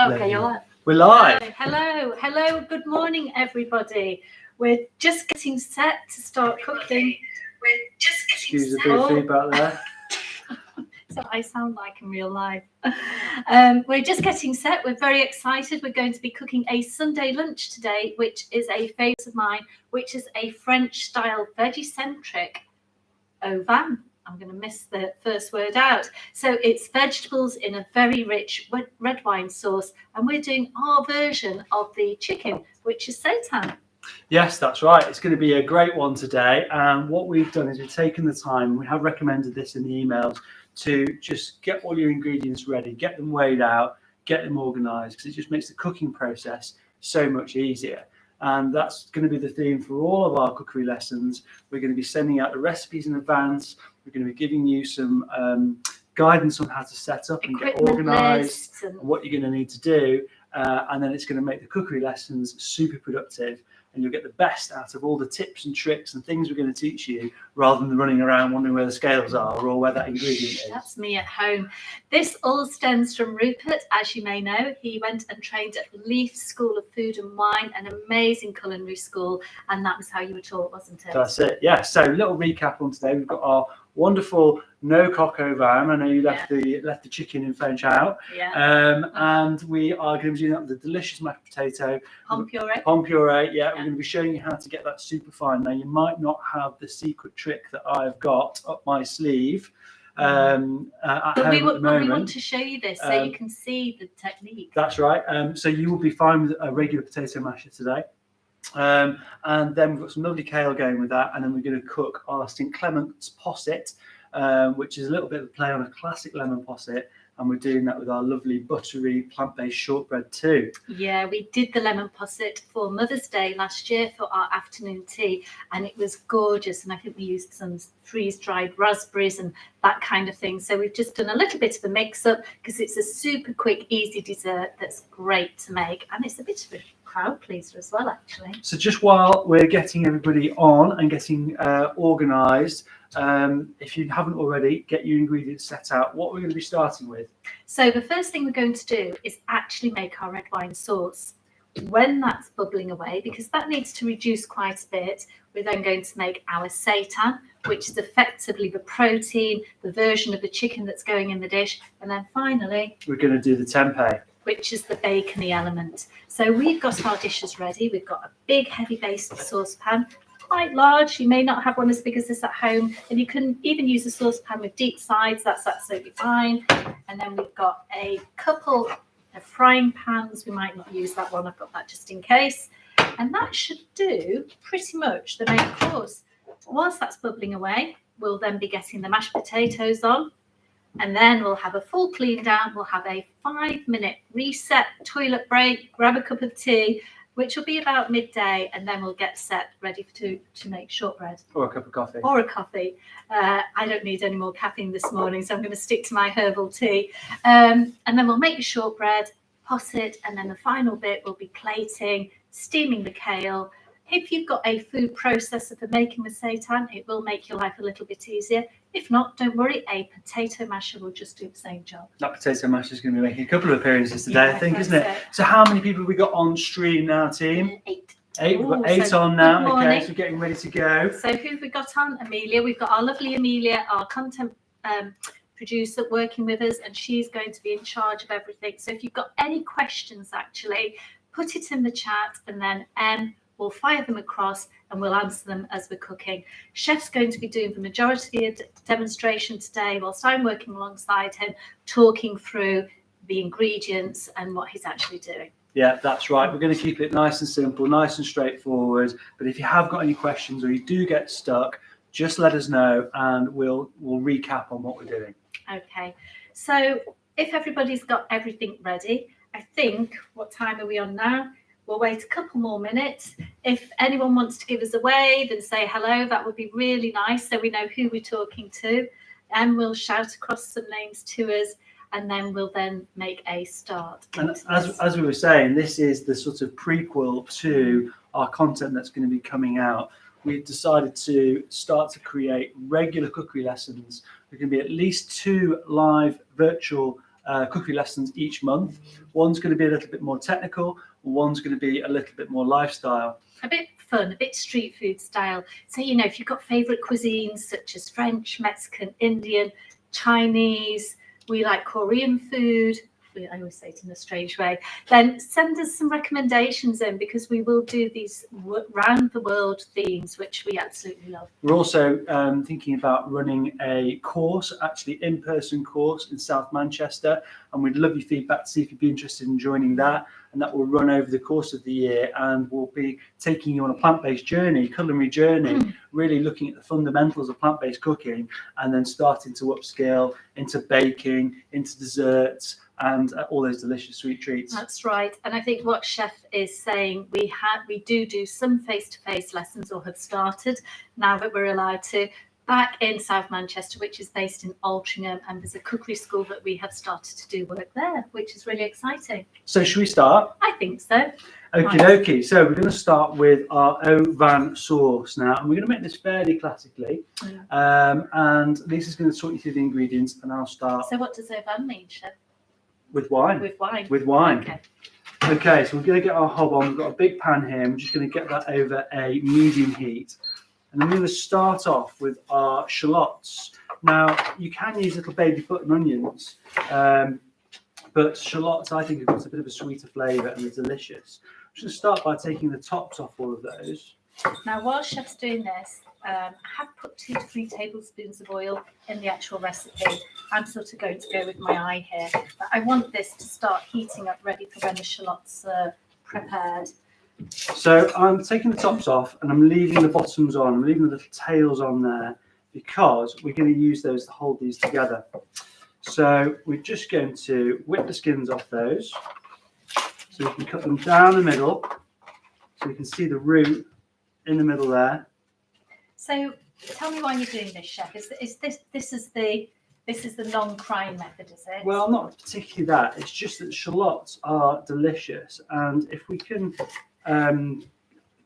Okay, you're live. We're live. Hello, good morning, everybody. We're just getting set to start cooking. Excuse a bit of feedback there. So I sound like in real life. We're just getting set. We're very excited. We're going to be cooking a Sunday lunch today, which is a favourite of mine, which is a French-style veggie-centric au vin. I'm going to miss the first word out. So it's vegetables in a very rich red wine sauce, and we're doing our version of the chicken, which is seitan. Yes, that's right. It's going to be a great one today. And what we've done is we've taken the time, we have recommended this in the emails, to just get all your ingredients ready, get them weighed out, get them organised, because it just makes the cooking process so much easier. And that's going to be the theme for all of our cookery lessons. We're going to be sending out the recipes in advance. We're going to be giving you some guidance on how to set up and get organised and what you're going to need to do. And then it's going to make the cookery lessons super productive, and you'll get the best out of all the tips and tricks and things we're going to teach you, rather than running around wondering where the scales are or where that ingredient is. That's me at home. This all stems from Rupert, as you may know. He went and trained at Leaf School of Food and Wine, an amazing culinary school, and that was how you were taught, wasn't it? That's it, yeah. So a little recap on today. We've got our wonderful No Coq au vin. I know you left the chicken in French out. Yeah. And we are going to be doing that with a delicious mashed potato. Pomme puree. Pomme puree, yeah. We're going to be showing you how to get that super fine. Now, you might not have the secret trick that I've got up my sleeve. But we want to show you this so you can see the technique. That's right. So you will be fine with a regular potato masher today. And then we've got some lovely kale going with that, and then we're going to cook our St Clements Posset, which is a little bit of a play on a classic lemon posset, and we're doing that with our lovely buttery plant-based shortbread too. Yeah, we did the lemon posset for Mother's Day last year for our afternoon tea, and it was gorgeous, and I think we used some freeze-dried raspberries and that kind of thing. So we've just done a little bit of a mix-up because it's a super quick, easy dessert that's great to make, and it's a bit of a crowd pleaser as well, actually. So just while we're getting everybody on and getting organised, if you haven't already, get your ingredients set out. What we're going to be starting with. So the first thing we're going to do is actually make our red wine sauce. When that's bubbling away, because that needs to reduce quite a bit, we're then going to make our seitan, which is effectively the protein, the version of the chicken that's going in the dish. And then finally, we're going to do the tempeh, which is the bacony element. So we've got our dishes ready. We've got a big heavy based saucepan, quite large. You may not have one as big as this at home, and you can even use a saucepan with deep sides. That's absolutely fine. And then we've got a couple of frying pans. We might not use that one. I've got that just in case. And that should do pretty much the main course. Whilst that's bubbling away, we'll then be getting the mashed potatoes on. And then we'll have a full clean down. We'll have a 5-minute reset, toilet break, grab a cup of tea, which will be about midday, and then we'll get set ready to make shortbread. Or a cup of coffee. Or a coffee. I don't need any more caffeine this morning, so I'm going to stick to my herbal tea. And then we'll make the shortbread, posset, and then the final bit will be plating, steaming the kale. If you've got a food processor for making the seitan, it will make your life a little bit easier. If not, don't worry, a potato masher will just do the same job. That potato masher is going to be making a couple of appearances today, I think, isn't it? So how many people have we got on stream now, team? 8. 8. We've got 8 on now. Okay, so we're getting ready to go. So who have we got on? Amelia. We've got our lovely Amelia, our content producer, working with us, and she's going to be in charge of everything. So if you've got any questions, actually, put it in the chat, and then we'll fire them across and we'll answer them as we're cooking. Chef's going to be doing the majority of the demonstration today, whilst I'm working alongside him, talking through the ingredients and what he's actually doing. Yeah, that's right. We're going to keep it nice and simple, nice and straightforward. But if you have got any questions or you do get stuck, just let us know and we'll recap on what we're doing. Okay. So if everybody's got everything ready, I think, what time are we on now? We'll wait a couple more minutes. If anyone wants to give us a wave and say hello, that would be really nice, so we know who we're talking to. And we'll shout across some names to us, and then we'll then make a start. And as we were saying, this is the sort of prequel to our content that's going to be coming out. We've decided to start to create regular cookery lessons. There can be at least 2 live virtual cookery lessons each month. One's going to be a little bit more technical, one's going to be a little bit more lifestyle. A bit fun, a bit street food style. So, you know, if you've got favourite cuisines such as French, Mexican, Indian, Chinese, we like Korean food, I always say it in a strange way, then send us some recommendations in, because we will do these round the world themes, which we absolutely love. We're also thinking about running a course, actually in-person course in South Manchester, and we'd love your feedback to see if you'd be interested in joining that. And that will run over the course of the year, and we'll be taking you on a plant-based journey, culinary journey, really looking at the fundamentals of plant-based cooking, and then starting to upscale into baking, into desserts, and all those delicious sweet treats. That's right. And I think what Chef is saying, we do some face-to-face lessons, or have started now that we're allowed to, back in South Manchester, which is based in Altrincham, and there's a cookery school that we have started to do work there, which is really exciting. So should we start? I think so. Okie dokie. So we're going to start with our au vin sauce now, and we're going to make this fairly classically. And Lisa's going to talk you through the ingredients, and I'll start. So what does au vin mean, Chef? With wine. With wine. With wine. Okay. Okay, so we're going to get our hob on. We've got a big pan here, and we're just going to get that over a medium heat. And then we're going to start off with our shallots. Now, you can use little baby button onions, but shallots, I think, have got a bit of a sweeter flavour and they're delicious. I'm just going to start by taking the tops off all of those. Now, while Chef's doing this, I have put 2 to 3 tablespoons of oil in the actual recipe. I'm sort of going to go with my eye here, but I want this to start heating up, ready for when the shallots are prepared. So I'm taking the tops off and I'm leaving the bottoms on. I'm leaving the little tails on there because we're going to use those to hold these together. So we're just going to whip the skins off those, so we can cut them down the middle, so we can see the root in the middle there. So tell me why you're doing this, Chef. This is the non-crime method, is it? Well, not particularly that. It's just that shallots are delicious, and if we can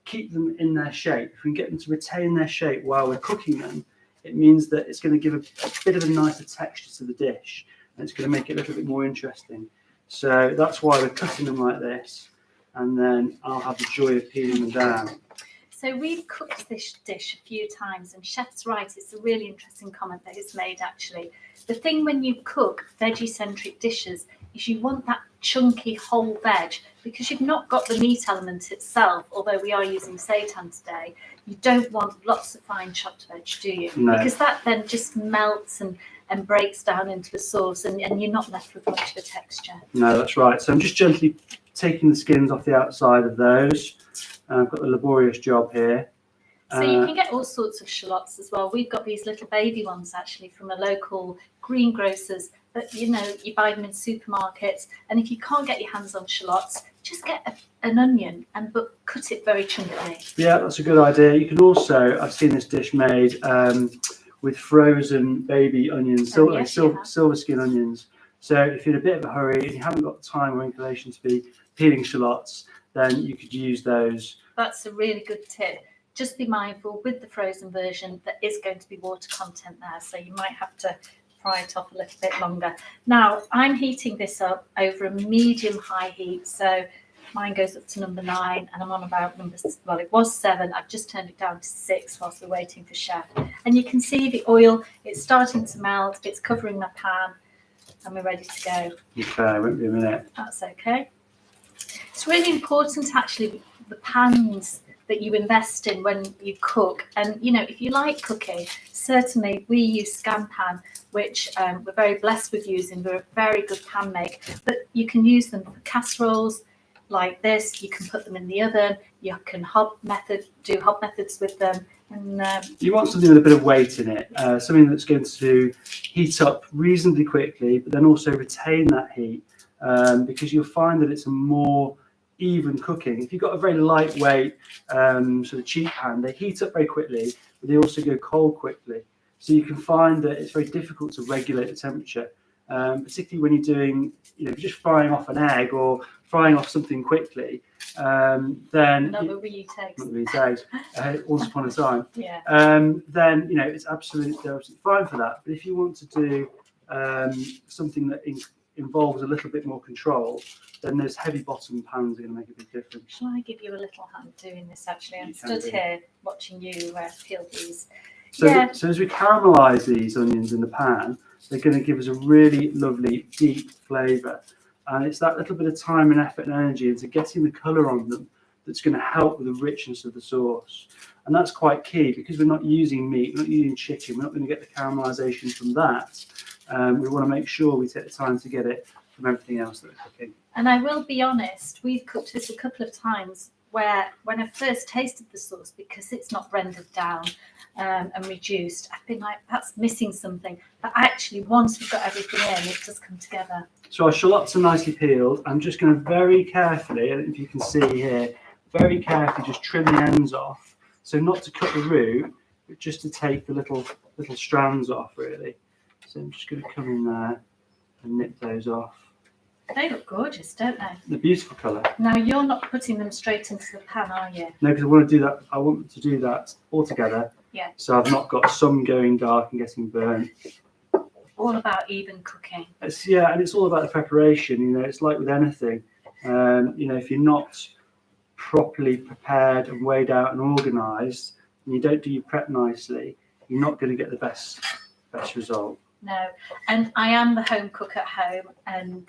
keep them in their shape, if we can get them to retain their shape while we're cooking them, it means that it's going to give a bit of a nicer texture to the dish, and it's going to make it a little bit more interesting. So that's why we're cutting them like this, and then I'll have the joy of peeling them down. So we've cooked this dish a few times, and Chef's right, it's a really interesting comment that he's made, actually. The thing when you cook veggie-centric dishes is you want that chunky whole veg, because you've not got the meat element itself, although we are using seitan today. You don't want lots of fine chopped veg, do you? No. Because that then just melts and breaks down into the sauce, and you're not left with much of a texture. No, that's right. So I'm just gently taking the skins off the outside of those. I've got the laborious job here. So you can get all sorts of shallots as well. We've got these little baby ones actually from a local greengrocers, but you know, you buy them in supermarkets. And if you can't get your hands on shallots, just get an onion but cut it very chunky. Yeah, that's a good idea. You can also, I've seen this dish made with frozen baby onions, silver skin onions. So if you're in a bit of a hurry and you haven't got time or inclination to be peeling shallots, then you could use those. That's a really good tip. Just be mindful with the frozen version, there is going to be water content there, so you might have to fry it off a little bit longer. Now, I'm heating this up over a medium-high heat, so mine goes up to number 9, and I'm on about well, it was 7. I've just turned it down to 6 whilst we're waiting for Chef. And you can see the oil, it's starting to melt, it's covering my pan, and we're ready to go. Okay, won't be a minute. That's okay. It's really important, actually, the pans that you invest in when you cook. And, you know, if you like cooking, certainly we use Scampan, which we're very blessed with using. They're a very good pan make. But you can use them for casseroles like this. You can put them in the oven. You can do hob methods with them. And you want something with a bit of weight in it, something that's going to heat up reasonably quickly, but then also retain that heat, because you'll find that it's a more even cooking. If you've got a very lightweight sort of cheap pan, they heat up very quickly, but they also go cold quickly. So you can find that it's very difficult to regulate the temperature, particularly when you're doing, you know, if you're just frying off an egg or frying off something quickly, then not the wee takes. Once upon a time. Yeah. Then you know it's absolutely fine for that. But if you want to do something that involves a little bit more control, then those heavy bottom pans are going to make a big difference. Shall I give you a little hand doing this? Actually, I'm You can stood do. here watching you peel these. So, Yeah. so as we caramelise these onions in the pan, they're going to give us a really lovely deep flavour. And it's that little bit of time and effort and energy into getting the colour on them that's going to help with the richness of the sauce. And that's quite key because we're not using meat, we're not using chicken, we're not going to get the caramelisation from that. We want to make sure we take the time to get it from everything else that we're cooking. And I will be honest, we've cooked this a couple of times where when I first tasted the sauce, because it's not rendered down and reduced, I've been like, that's missing something. But actually, once we've got everything in, it does come together. So our shallots are nicely peeled. I'm just going to very carefully, I don't know if you can see here, very carefully just trim the ends off. So not to cut the root, but just to take the little strands off, really. So I'm just going to come in there and nip those off. They look gorgeous, don't they? The beautiful colour. Now, you're not putting them straight into the pan, are you? No, because I want to do that. I want to do that all together. Yeah. So I've not got some going dark and getting burnt. All about even cooking. And it's all about the preparation. You know, it's like with anything. You know, if you're not properly prepared and weighed out and organised, and you don't do your prep nicely, you're not going to get the best result. No, and I am the home cook at home, and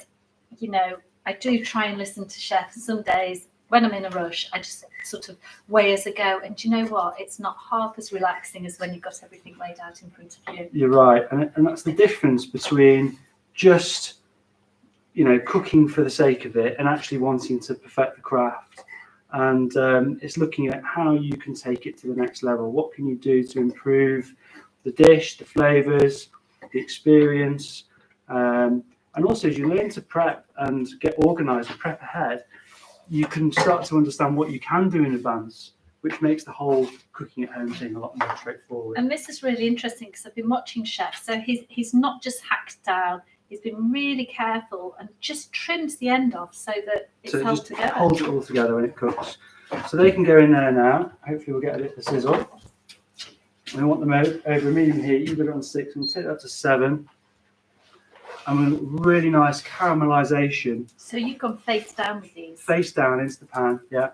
you know, I do try and listen to chefs. Some days when I'm in a rush, I just sort of weigh as I go. And do you know what? It's not half as relaxing as when you've got everything laid out in front of you. You're right, and that's the difference between just, you know, cooking for the sake of it and actually wanting to perfect the craft. And it's looking at how you can take it to the next level. What can you do to improve the dish, the flavours, the experience, and also as you learn to prep and get organised and prep ahead, you can start to understand what you can do in advance, which makes the whole cooking at home thing a lot more straightforward. And this is really interesting because I've been watching chefs. So he's not just hacked down. He's been really careful and just trims the end off so that it's held together. Holds it all together when it cooks. So they can go in there now. Hopefully we'll get a bit of sizzle. We want them over medium heat. You've got it on 6. We'll take that to 7. And with really nice caramelisation. So you've gone face down with these. Face down into the pan, yeah.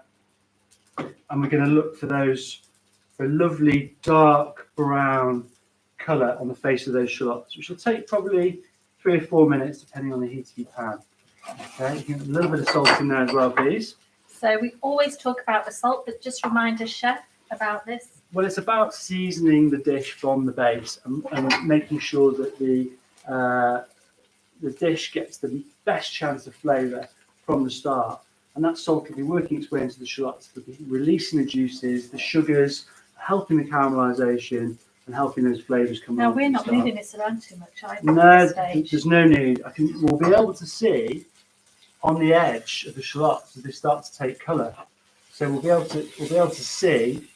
And we're going to look for a lovely dark brown colour on the face of those shallots, which will take probably 3 or 4 minutes depending on the heat of your pan. Okay, you can get a little bit of salt in there as well, please. So we always talk about the salt, but just remind us, chef, about this. Well, it's about seasoning the dish from the base and making sure that the dish gets the best chance of flavour from the start. And that salt will be working its way into the shallots, it'll be releasing the juices, the sugars, helping the caramelisation and helping those flavours come out. Now, we're not moving this around too much either. No, there's no need. We'll be able to see on the edge of the shallots as they start to take colour. So we'll be able to see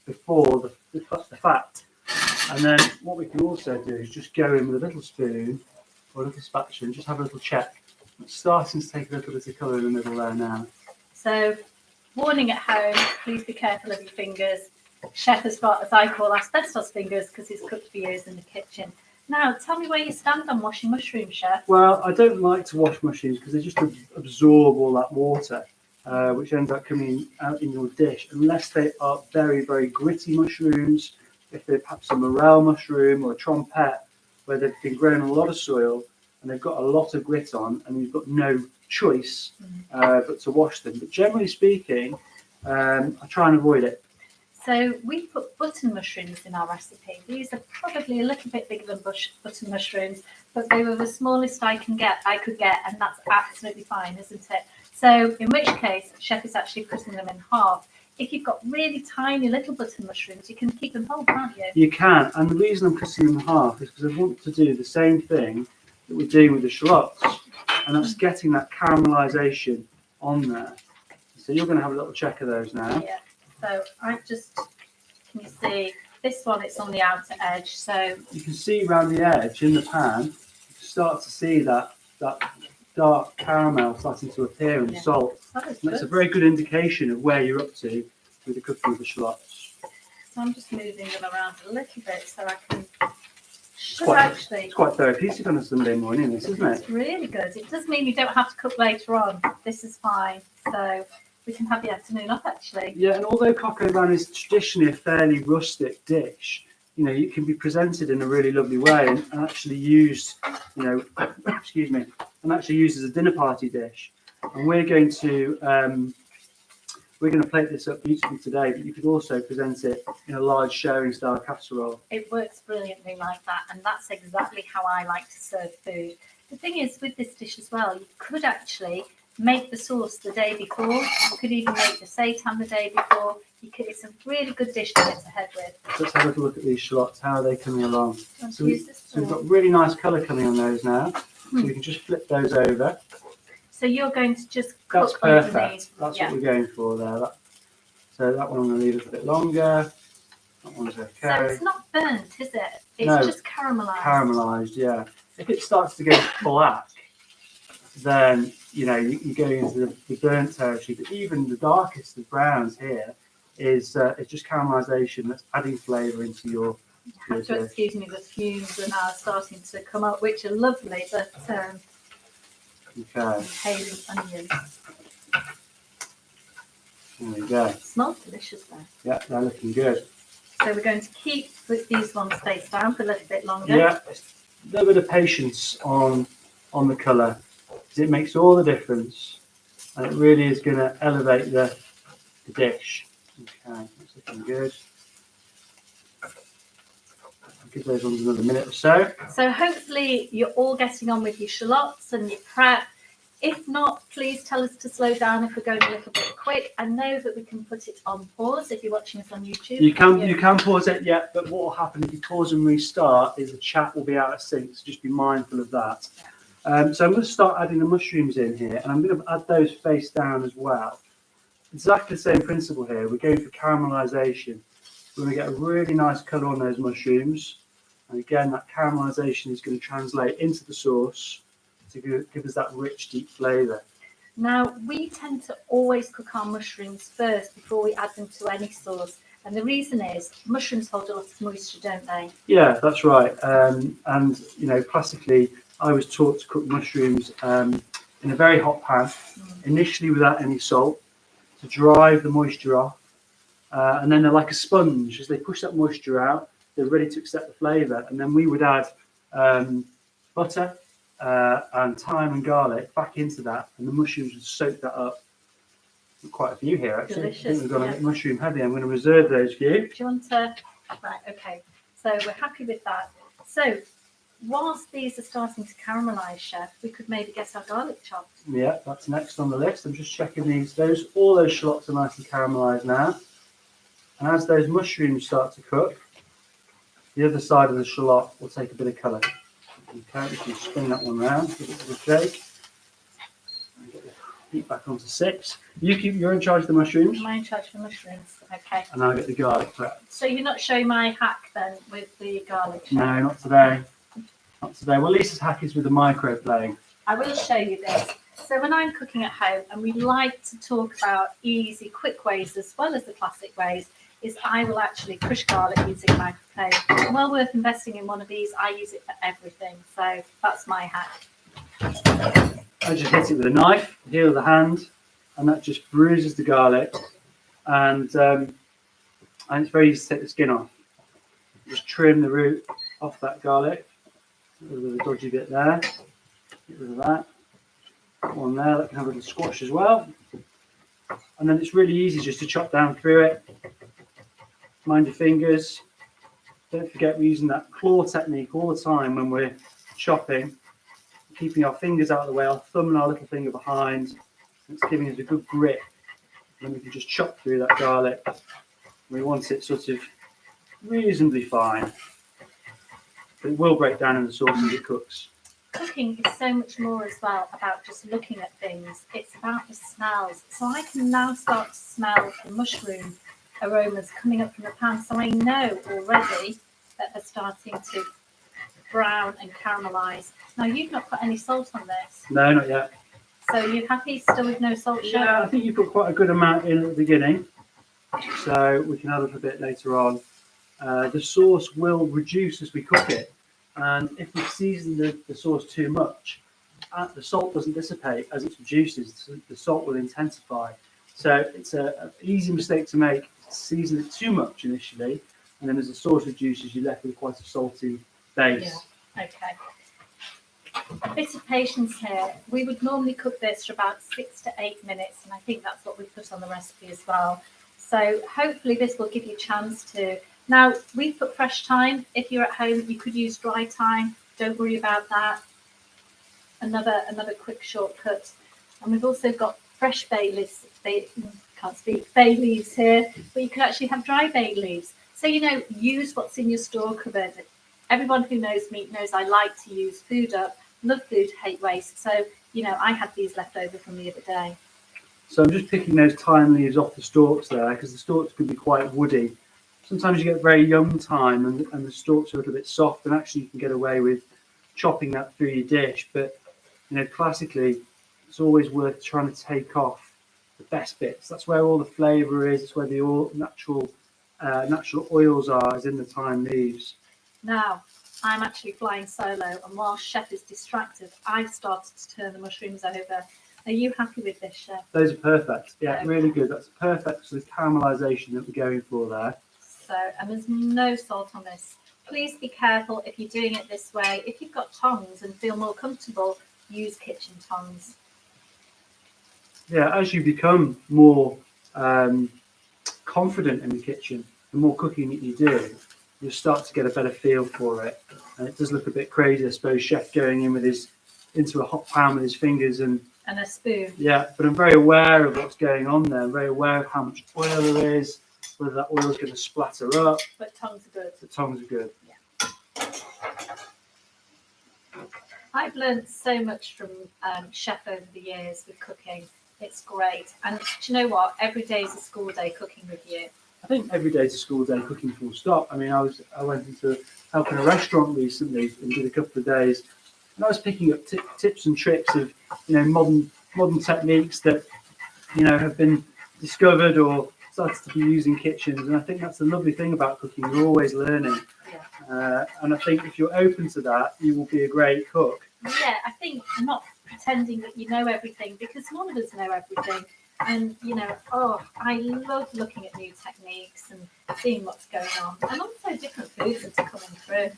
before the fat. And then what we can also do is just go in with a little spoon or a little spatula and just have a little check. It's starting to take a little bit of colour in the middle there now. So, warning at home, please be careful of your fingers. Chef has got, as I call, asbestos fingers because he's cooked for years in the kitchen. Now, tell me where you stand on washing mushrooms, chef. Well, I don't like to wash mushrooms because they just absorb all that water, which ends up coming out in your dish, unless they are very, very gritty mushrooms. If they're perhaps a morel mushroom or a trompette, where they've been grown on a lot of soil and they've got a lot of grit on, and you've got no choice but to wash them. But generally speaking, I try and avoid it. So we put button mushrooms in our recipe. These are probably a little bit bigger than button mushrooms, but they were the smallest I could get, and that's absolutely fine, isn't it? So in which case, chef is actually cutting them in half. If you've got really tiny little button mushrooms, you can keep them whole, can't you? You can, and the reason I'm cutting them in half is because I want to do the same thing that we're doing with the shallots, and that's getting that caramelisation on there. So you're going to have a little check of those now. Yeah. So I just, can you see this one? It's on the outer edge. So you can see around the edge in the pan, you start to see that dark caramel starting to appear in the salt. That's a very good indication of where you're up to with the cooking of the shallots. So I'm just moving them around a little bit so I can Should actually. It's quite therapeutic on a Sunday morning, this, isn't it? It's really good. It does mean you don't have to cook later on. This is fine. So we can have the afternoon off, actually. Yeah, and although coq au vin is traditionally a fairly rustic dish, you know, it can be presented in a really lovely way and actually used, you know, excuse me, and actually used as a dinner party dish. And we're going to plate this up beautifully today, but you could also present it in a large sharing style casserole. It works brilliantly like that, and that's exactly how I like to serve food. The thing is, with this dish as well, you could actually make the sauce the day before. You could even make the seitan the day before. It's a really good dish to get ahead with. Let's have a little look at these shallots. How are they coming along? So we've got really nice colour coming on those now. So we can just flip those over. So you're going to just cook That's underneath. perfect. That's what we're going for there. So that one I'm going to leave it a bit longer. That one's okay. So it's not burnt, is it? It's No, just caramelised. Caramelised, yeah. If it starts to go black, then you know you're going into the burnt territory. But even the darkest of browns here is just caramelisation that's adding flavour into your. You have to excuse me, the fumes are now starting to come up, which are lovely, but okay. inhaling onions. There we go. It smells delicious though. Yeah, they're looking good. So we're going to keep these ones face down for a little bit longer. Yeah, a little bit of patience on the colour, because it makes all the difference, and it really is going to elevate the dish. Okay, that's looking good. I'll give those ones another minute or so. So hopefully you're all getting on with your shallots and your prep. If not, please tell us to slow down if we're going a little bit quick. I know that we can put it on pause if you're watching us on YouTube. You can pause it, yeah, but what will happen if you pause and restart is the chat will be out of sync, so just be mindful of that. So I'm going to start adding the mushrooms in here, and I'm going to add those face down as well. Exactly the same principle here. We're going for caramelisation. We're going to get a really nice colour on those mushrooms, and again, that caramelisation is going to translate into the sauce to give us that rich, deep flavour. Now, we tend to always cook our mushrooms first before we add them to any sauce. And the reason is mushrooms hold a lot of moisture, don't they? Yeah, that's right. And, you know, classically, I was taught to cook mushrooms in a very hot pan, initially without any salt, to drive the moisture off. And then they're like a sponge. As they push that moisture out, they're ready to accept the flavour. And then we would add butter, and thyme and garlic back into that, and the mushrooms would soak that up. Quite a few here, actually. Delicious, I think we've got a bit mushroom heavy. I'm going to reserve those for you. Do you want to? Right, okay. So we're happy with that. So whilst these are starting to caramelise, Chef, we could maybe get our garlic chopped. Yeah, that's next on the list. I'm just checking these. All those shallots are nice and caramelised now. And as those mushrooms start to cook, the other side of the shallot will take a bit of colour. Okay, we can spin that one round, give it a shake. And get the heat back onto 6. You're in charge of the mushrooms. Am I in charge of the mushrooms? Okay. And I'll get the garlic prep. So you're not showing my hack then with the garlic? Chef? No, not today. Not today. Well, Lisa's hack is with the microplane. I will show you this. So when I'm cooking at home, and we like to talk about easy, quick ways as well as the classic ways, is I will actually crush garlic using a microplane. Well worth investing in one of these. I use it for everything. So that's my hack. I just hit it with a knife, the heel of the hand, and that just bruises the garlic. And it's very easy to take the skin off. Just trim the root off that garlic. A little bit of a dodgy bit there. Get rid of that. That one there, that can have a little squash as well. And then it's really easy just to chop down through it. Mind your fingers. Don't forget we're using that claw technique all the time when we're chopping. Keeping our fingers out of the way, our thumb and our little finger behind. It's giving us a good grip. And then we can just chop through that garlic. We want it sort of reasonably fine. But it will break down in the sauce as it cooks. Cooking is so much more as well about just looking at things. It's about the smells. So I can now start to smell the mushroom aromas coming up from the pan. So I know already that they're starting to brown and caramelise. Now, you've not put any salt on this. No, not yet. So you're happy still with no salt, Chef? Yeah, I think you put quite a good amount in at the beginning. So we can add up a bit later on. The sauce will reduce as we cook it. And if we season the sauce too much, the salt doesn't dissipate as it reduces. So the salt will intensify. So it's an easy mistake to make. Season it too much initially, and then as the sauce reduces, you're left with quite a salty base. Yeah. Okay. A bit of patience here. We would normally cook this for about 6 to 8 minutes, and I think that's what we put on the recipe as well. So hopefully this will give you a chance to. Now we've put fresh thyme. If you're at home, you could use dry thyme. Don't worry about that. Another quick shortcut. And we've also got fresh bay leaves. Bay leaves here, but you can actually have dry bay leaves. So use what's in your store cupboard. Everyone who knows me knows I like to use food up. Love food, hate waste. So I had these left over from the other day. So I'm just picking those thyme leaves off the stalks there, because the stalks can be quite woody. Sometimes you get very young thyme and the stalks are a little bit soft, and actually you can get away with chopping that through your dish. But classically, it's always worth trying to take off the best bits. That's where all the flavour is. It's where the natural oils are, is in the thyme leaves. Now, I'm actually flying solo, and while Chef is distracted, I've started to turn the mushrooms over. Are you happy with this, Chef? Those are perfect. Yeah, really good. That's perfect for the caramelisation that we're going for there. So, and there's no salt on this. Please be careful if you're doing it this way. If you've got tongs and feel more comfortable, use kitchen tongs. Yeah, as you become more confident in the kitchen, the more cooking that you do, you'll start to get a better feel for it. And it does look a bit crazy, I suppose, Chef going in into a hot pan with his fingers and a spoon. Yeah, but I'm very aware of what's going on there. I'm very aware of how much oil there is, whether that oil is going to splatter up. But tongs are good. The tongs are good. Yeah. I've learned so much from Chef over the years with cooking. It's great. And do you know what? Every day is a school day cooking with you. I think every day is a school day cooking, full stop. I mean, I went into helping a restaurant recently and did a couple of days, and I was picking up tips and tricks of modern techniques that have been discovered or started to be used in kitchens. And I think that's the lovely thing about cooking. You're always learning. Yeah. And I think if you're open to that, you will be a great cook. Yeah, I think not pretending that you know everything, because none of us know everything. And I love looking at new techniques and seeing what's going on, and also different foods that are coming through.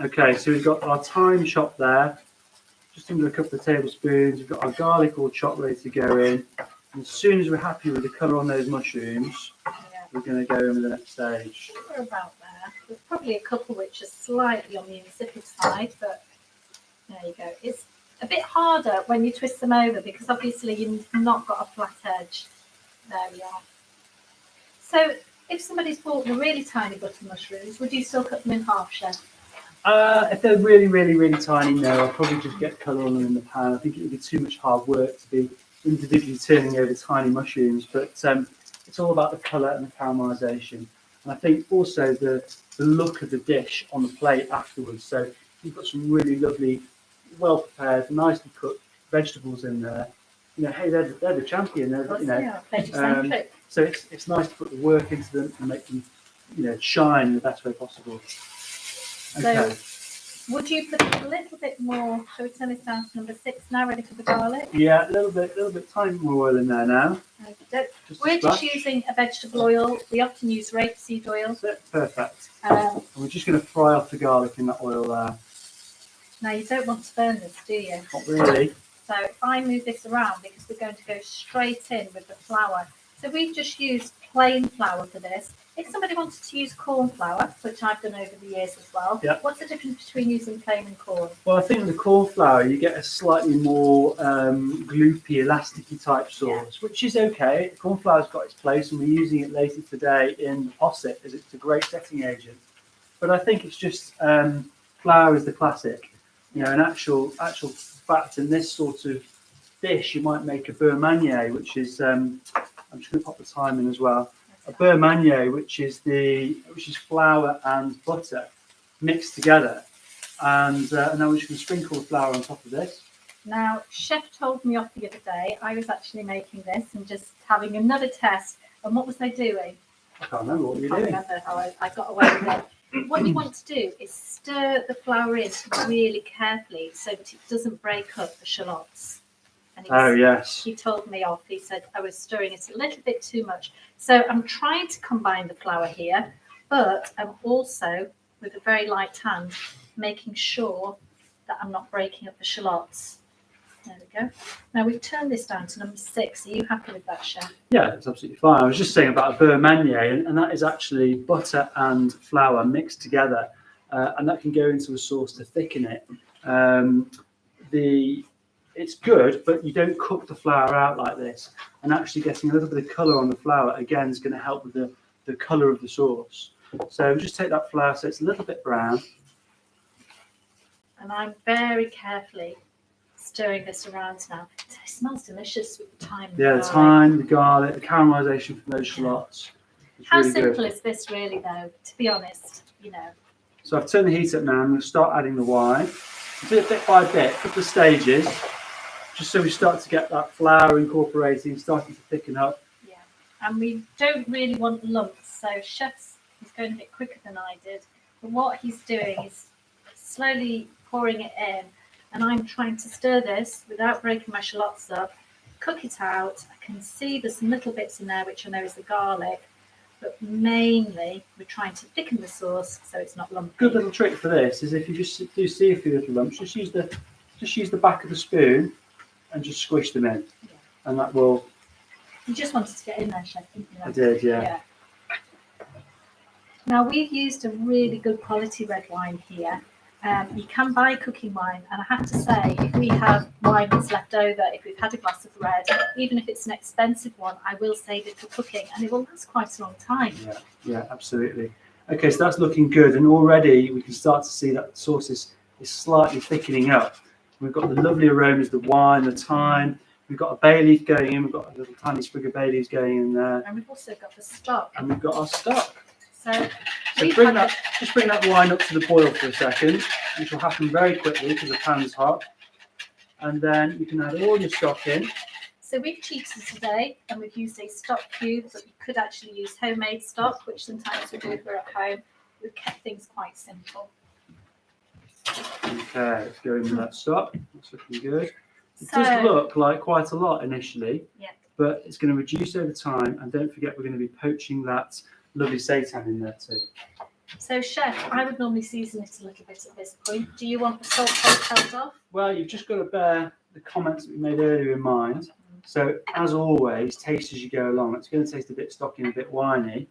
Okay, so we've got our thyme chopped there, just under a couple of tablespoons. We've got our garlic all chopped ready to go in. And as soon as we're happy with the colour on those mushrooms, we're going to go in with the next stage. We're about there. There's probably a couple which are slightly on the insipid side, but there you go. It's a bit harder when you twist them over because obviously you've not got a flat edge. There we are. So if somebody's bought the really tiny button mushrooms, would you still cut them in half, Chef? If they're really, really, really tiny, no, I'll probably just get colour on them in the pan. I think it would be too much hard work to be individually turning over tiny mushrooms, but it's all about the colour and the caramelisation. And I think also the look of the dish on the plate afterwards. So you've got some really lovely, well prepared, nicely cooked vegetables in there. Hey, they're the champion. So it's nice to put the work into them and make them, shine in the best way possible. Okay. So, would you put a little bit more? Shall we turn this down to number 6 now, ready for the garlic? Yeah, a little bit tiny more oil in there now. We're just using a vegetable oil. We often use rapeseed oil. That's it. Perfect. And we're just going to fry off the garlic in that oil there. Now, you don't want to burn this, do you? Not really. So if I move this around, because we're going to go straight in with the flour. So we've just used plain flour for this. If somebody wanted to use corn flour, which I've done over the years as well, what's the difference between using plain and corn? Well, I think with the corn flour, you get a slightly more gloopy, elasticy type sauce, which is okay. Corn flour's got its place, and we're using it later today in the posset, as it's a great setting agent. But I think it's just flour is the classic. An actual fact, in this sort of dish, you might make a beurre manier, which is I'm just going to pop the thyme in as well. A beurre manier, which is flour and butter mixed together, and now we're just going to sprinkle the flour on top of this. Now, Chef told me off the other day. I was actually making this and just having another test. And what was I doing? I can't remember what you were doing. I can't remember how I got away with it. what you want to do is stir the flour in really carefully so that it doesn't break up the shallots. And Oh, yes. he told me off. He said I was stirring it a little bit too much. So I'm trying to combine the flour here, but I'm also, with a very light hand, making sure that I'm not breaking up the shallots. There we go. Now we've turned this down to number 6. Are you happy with that, Chef? Yeah, it's absolutely fine. I was just saying about a beurre manier, and that is actually butter and flour mixed together, and that can go into a sauce to thicken it. It's good, but you don't cook the flour out like this. And actually getting a little bit of colour on the flour, again, is going to help with the colour of the sauce. So just take that flour so it's a little bit brown. And I'm very carefully stirring this around now. It smells delicious with the thyme. Yeah, the thyme, the garlic, the caramelisation from those shallots. How simple is this really, though, to be honest, you know? So I've turned the heat up now. I'm going to start adding the wine. Do it bit by bit, a couple of stages, just so we start to get that flour incorporating, starting to thicken up. Yeah, and we don't really want lumps, so Chef's is going a bit quicker than I did. But what he's doing is slowly pouring it in, and I'm trying to stir this without breaking my shallots up, cook it out. I can see there's some little bits in there, which I know is the garlic, but mainly we're trying to thicken the sauce so it's not lumpy. Good little trick for this is if you just do see a few little lumps, just use the back of the spoon and just squish them in, and that will. You just wanted to get in there, Chef, didn't you? I did, yeah. Now we've used a really good quality red wine here. You can buy cooking wine, and I have to say, if we have wine that's left over, if we've had a glass of red, even if it's an expensive one, I will save it for cooking, and it will last quite a long time. Yeah, absolutely. Okay, so that's looking good, and already we can start to see that the sauce is slightly thickening up. We've got the lovely aromas, the wine, the thyme. We've got a bay leaf going in. We've got a little tiny sprig of bay leaves going in there. And we've also got the stock. And we've got our stock. So bring that wine up to the boil for a second, which will happen very quickly because the pan's hot. And then you can add all your stock in. So we've cheated today, and we've used a stock cube, but you could actually use homemade stock, which sometimes we do if we're at home. We've kept things quite simple. Okay, let's go in with that stock. That's looking good. It does look like quite a lot initially, but it's going to reduce over time. And don't forget, we're going to be poaching that lovely seitan in there too. So, Chef, I would normally season it a little bit at this point. Do you want the salt held off? Well, you've just got to bear the comments that we made earlier in mind. So, as always, taste as you go along. It's going to taste a bit stocky and a bit winey.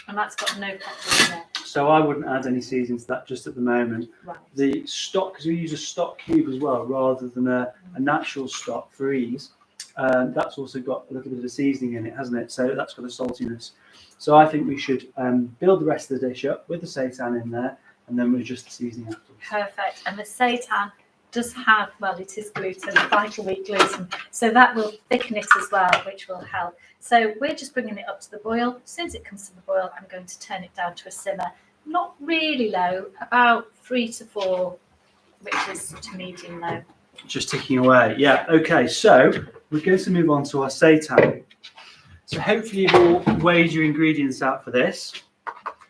And that's got no pepper in it. So I wouldn't add any seasoning to that just at the moment. Right. The stock, because we use a stock cube as well, rather than a natural stock for ease, that's also got a little bit of seasoning in it, hasn't it? So that's got a saltiness. So I think we should build the rest of the dish up with the seitan in there, and then we'll adjust the seasoning afterwards. Perfect. And the seitan does have, well, it is gluten, vital wheat gluten, so that will thicken it as well, which will help. So we're just bringing it up to the boil. As soon as it comes to the boil, I'm going to turn it down to a simmer. Not really low, about 3 to 4, which is to medium low. Just ticking away. Yeah, okay, so we're going to move on to our seitan. So hopefully you've all weighed your ingredients out for this.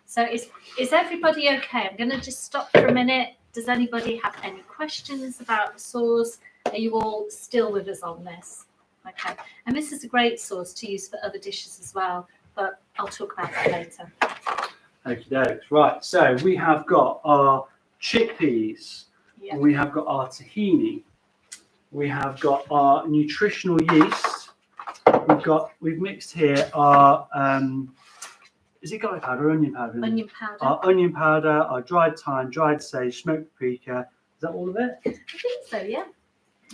So is everybody okay? I'm going to just stop for a minute. Does anybody have any questions about the sauce? Are you all still with us on this? Okay. And this is a great sauce to use for other dishes as well, but I'll talk about that later. Okie dokes. Right, so we have got our chickpeas. Yeah. We have got our tahini. We have got our nutritional yeast. We've mixed here our is it garlic powder or onion powder? Onion powder. Our onion powder, our dried thyme, dried sage, smoked paprika. Is that all of it? I think so, yeah.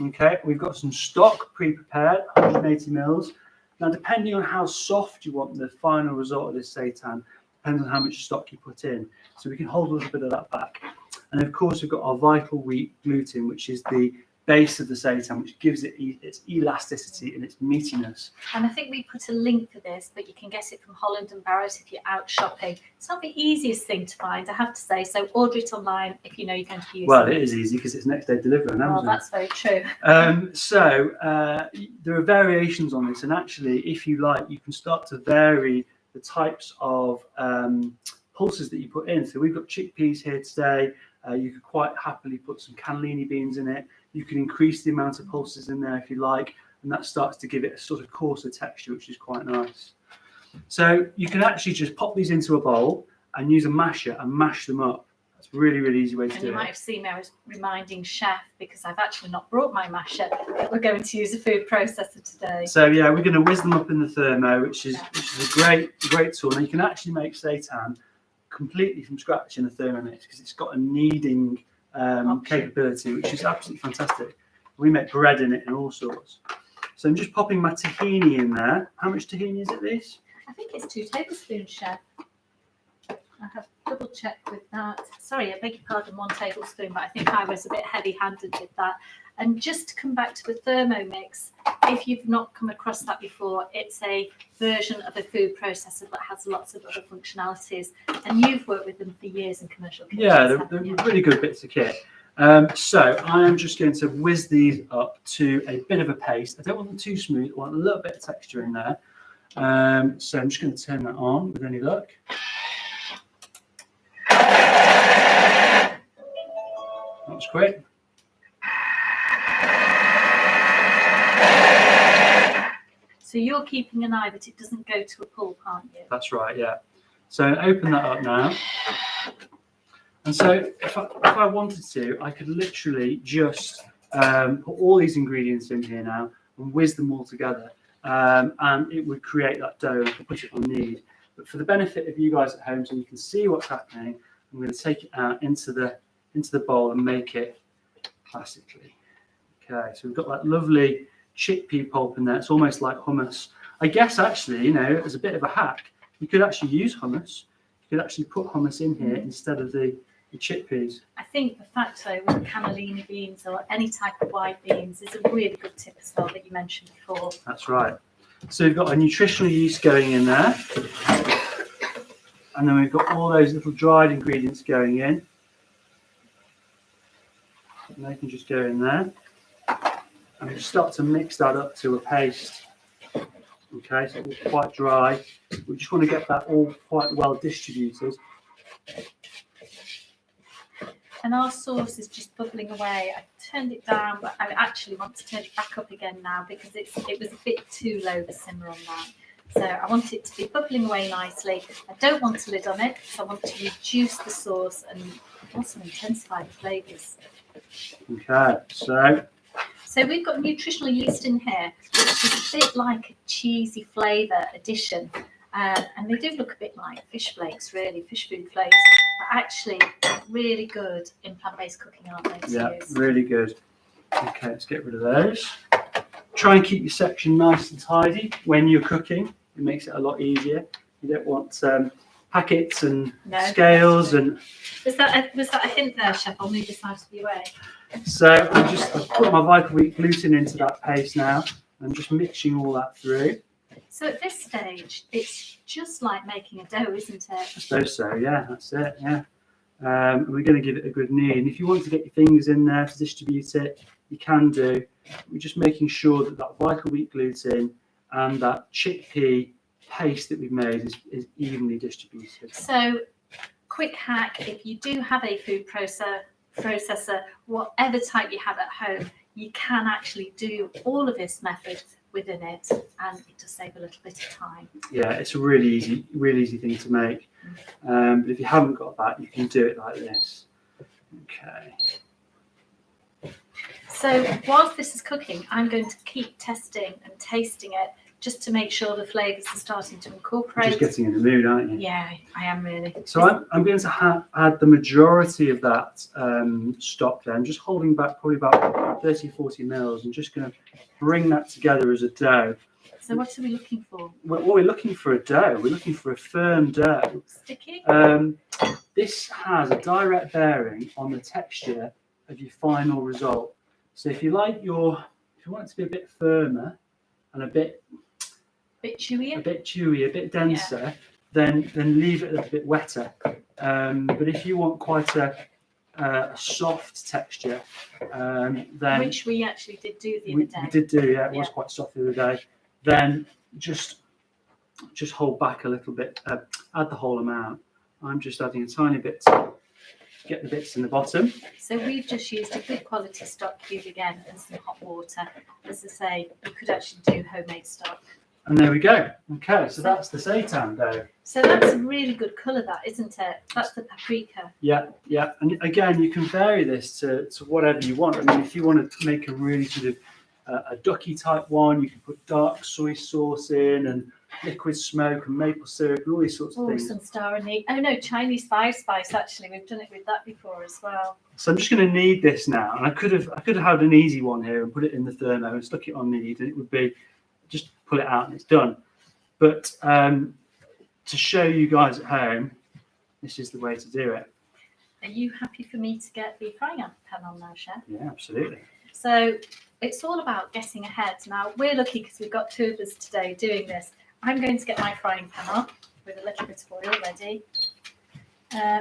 Okay, we've got some stock pre-prepared, 180 mils. Now, depending on how soft you want the final result of this seitan, depends on how much stock you put in. So we can hold a little bit of that back. And of course, we've got our vital wheat gluten, which is the base of the seitan, which gives it its elasticity and its meatiness. And I think we put a link for this, but you can get it from Holland and Barrett if you're out shopping. It's not the easiest thing to find, I have to say. So order it online if you know you're going to use it. Well, it is easy because it's next day delivery on Amazon. Well, that's very true. So there are variations on this, and actually, if you like, you can start to vary the types of pulses that you put in. So we've got chickpeas here today. You could quite happily put some cannellini beans in it. You can increase the amount of pulses in there if you like, and that starts to give it a sort of coarser texture, which is quite nice. So you can actually just pop these into a bowl and use a masher and mash them up. That's a really, really easy way to do it. And you might have seen me, I was reminding Chef, because I've actually not brought my masher, that we're going to use a food processor today. So yeah, we're going to whiz them up in the thermo, which is a great tool. Now you can actually make seitan completely from scratch in a Thermomix because it's got a kneading capability, which is absolutely fantastic. We make bread in it and all sorts. So I'm just popping my tahini in there. How much tahini is it, Lise? I think it's 2 tablespoons, Chef. I have double checked with that. Sorry, I beg your pardon, 1 tablespoon, but I think I was a bit heavy-handed with that. And just to come back to the Thermomix, if you've not come across that before, it's a version of a food processor that has lots of other functionalities. And you've worked with them for years in commercial kitchens. Yeah, they're really good bits of kit. So I am just going to whiz these up to a bit of a paste. I don't want them too smooth. I want a little bit of texture in there. So I'm just going to turn that on with any luck. That's great. So you're keeping an eye that it doesn't go to a pulp, aren't you? That's right, yeah. So open that up now. And so if I wanted to, I could literally just put all these ingredients in here now and whiz them all together. And it would create that dough and I can put it on knead. But for the benefit of you guys at home, so you can see what's happening, I'm going to take it out into the bowl and make it classically. Okay, so we've got that lovely chickpea pulp in there. It's almost like hummus. I guess actually, you know, as a bit of a hack, you could actually use hummus. You could actually put hummus in here instead of the chickpeas. I think the fact though with cannellini beans or any type of white beans is a really good tip as well that you mentioned before. That's right. So we've got a nutritional yeast going in there. And then we've got all those little dried ingredients going in. And they can just go in there. And we start to mix that up to a paste. Okay, so it's quite dry. We just want to get that all quite well distributed. And our sauce is just bubbling away. I turned it down, but I actually want to turn it back up again now because it was a bit too low, the simmer on that. So I want it to be bubbling away nicely. I don't want a lid on it, so I want to reduce the sauce and also intensify the flavours. Okay, so we've got nutritional yeast in here, which is a bit like a cheesy flavour addition. And they do look a bit like fish flakes, really, fish food flakes, but actually really good in plant-based cooking, aren't they? Yeah, really good. Okay, let's get rid of those. Try and keep your section nice and tidy when you're cooking. It makes it a lot easier. You don't want packets and scales and. Was that a hint there, Chef? I'll move this out of your way. So I've put my Vital Wheat gluten into that paste now. I'm just mixing all that through. So at this stage, it's just like making a dough, isn't it? I suppose so, yeah, that's it, yeah. And we're going to give it a good knead. And if you want to get your fingers in there to distribute it, you can do. We're just making sure that that Vital Wheat gluten and that chickpea paste that we've made is evenly distributed. So, quick hack, if you do have a food processor, whatever type you have at home, you can actually do all of this method within it, and it does save a little bit of time. Yeah, it's a really easy thing to make. But if you haven't got that, you can do it like this. Okay. So whilst this is cooking, I'm going to keep testing and tasting it just to make sure the flavours are starting to incorporate. You're just getting in the mood, aren't you? Yeah, I am really. So I'm going to add the majority of that stock there. I'm just holding back probably about 30-40 mils and just going to bring that together as a dough. So what are we looking for? Well, we're looking for a dough. We're looking for a firm dough. Sticky? This has a direct bearing on the texture of your final result. So if you want it to be a bit firmer and a bit chewier, a bit denser, then leave it a little bit wetter. But if you want quite a soft texture, then which we actually did do the other day. We did do, yeah. It was quite soft the other day. Then just just hold back a little bit, add the whole amount. I'm just adding a tiny bit to get the bits in the bottom. So we've just used a good quality stock cube again and some hot water. As I say, you could actually do homemade stock. And there we go. Okay, so that's the seitan dough. So that's a really good colour, that, isn't it? That's the paprika. Yeah, yeah. And again, you can vary this to whatever you want. I mean, if you want to make a really sort of a ducky type one, you can put dark soy sauce in and liquid smoke and maple syrup and all these sorts of things. Some star anise. Oh no, Chinese five spice. Actually, we've done it with that before as well. So I'm just going to knead this now, and I could have had an easy one here and put it in the thermo and stuck it on knead, and it would be just pull it out and it's done. But to show you guys at home, this is the way to do it. Are you happy for me to get the frying pan on now, Chef? Yeah, absolutely. So it's all about getting ahead. Now we're lucky because we've got two of us today doing this. I'm going to get my frying pan on with a little bit of oil ready.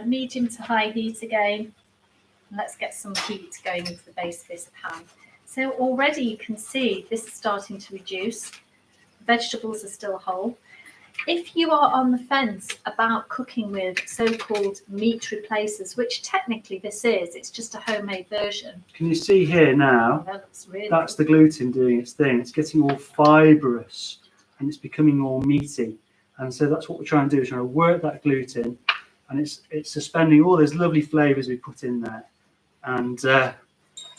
Medium to high heat again. Let's get some heat going into the base of this pan. So already you can see this is starting to reduce. Vegetables are still whole. If you are on the fence about cooking with so-called meat replacers, which technically this is, it's just a homemade version. Can you see here now? That looks really that's the gluten doing its thing. It's getting all fibrous and it's becoming more meaty. And so that's what we're trying to do, is trying to work that gluten, and it's suspending all those lovely flavours we put in there. And the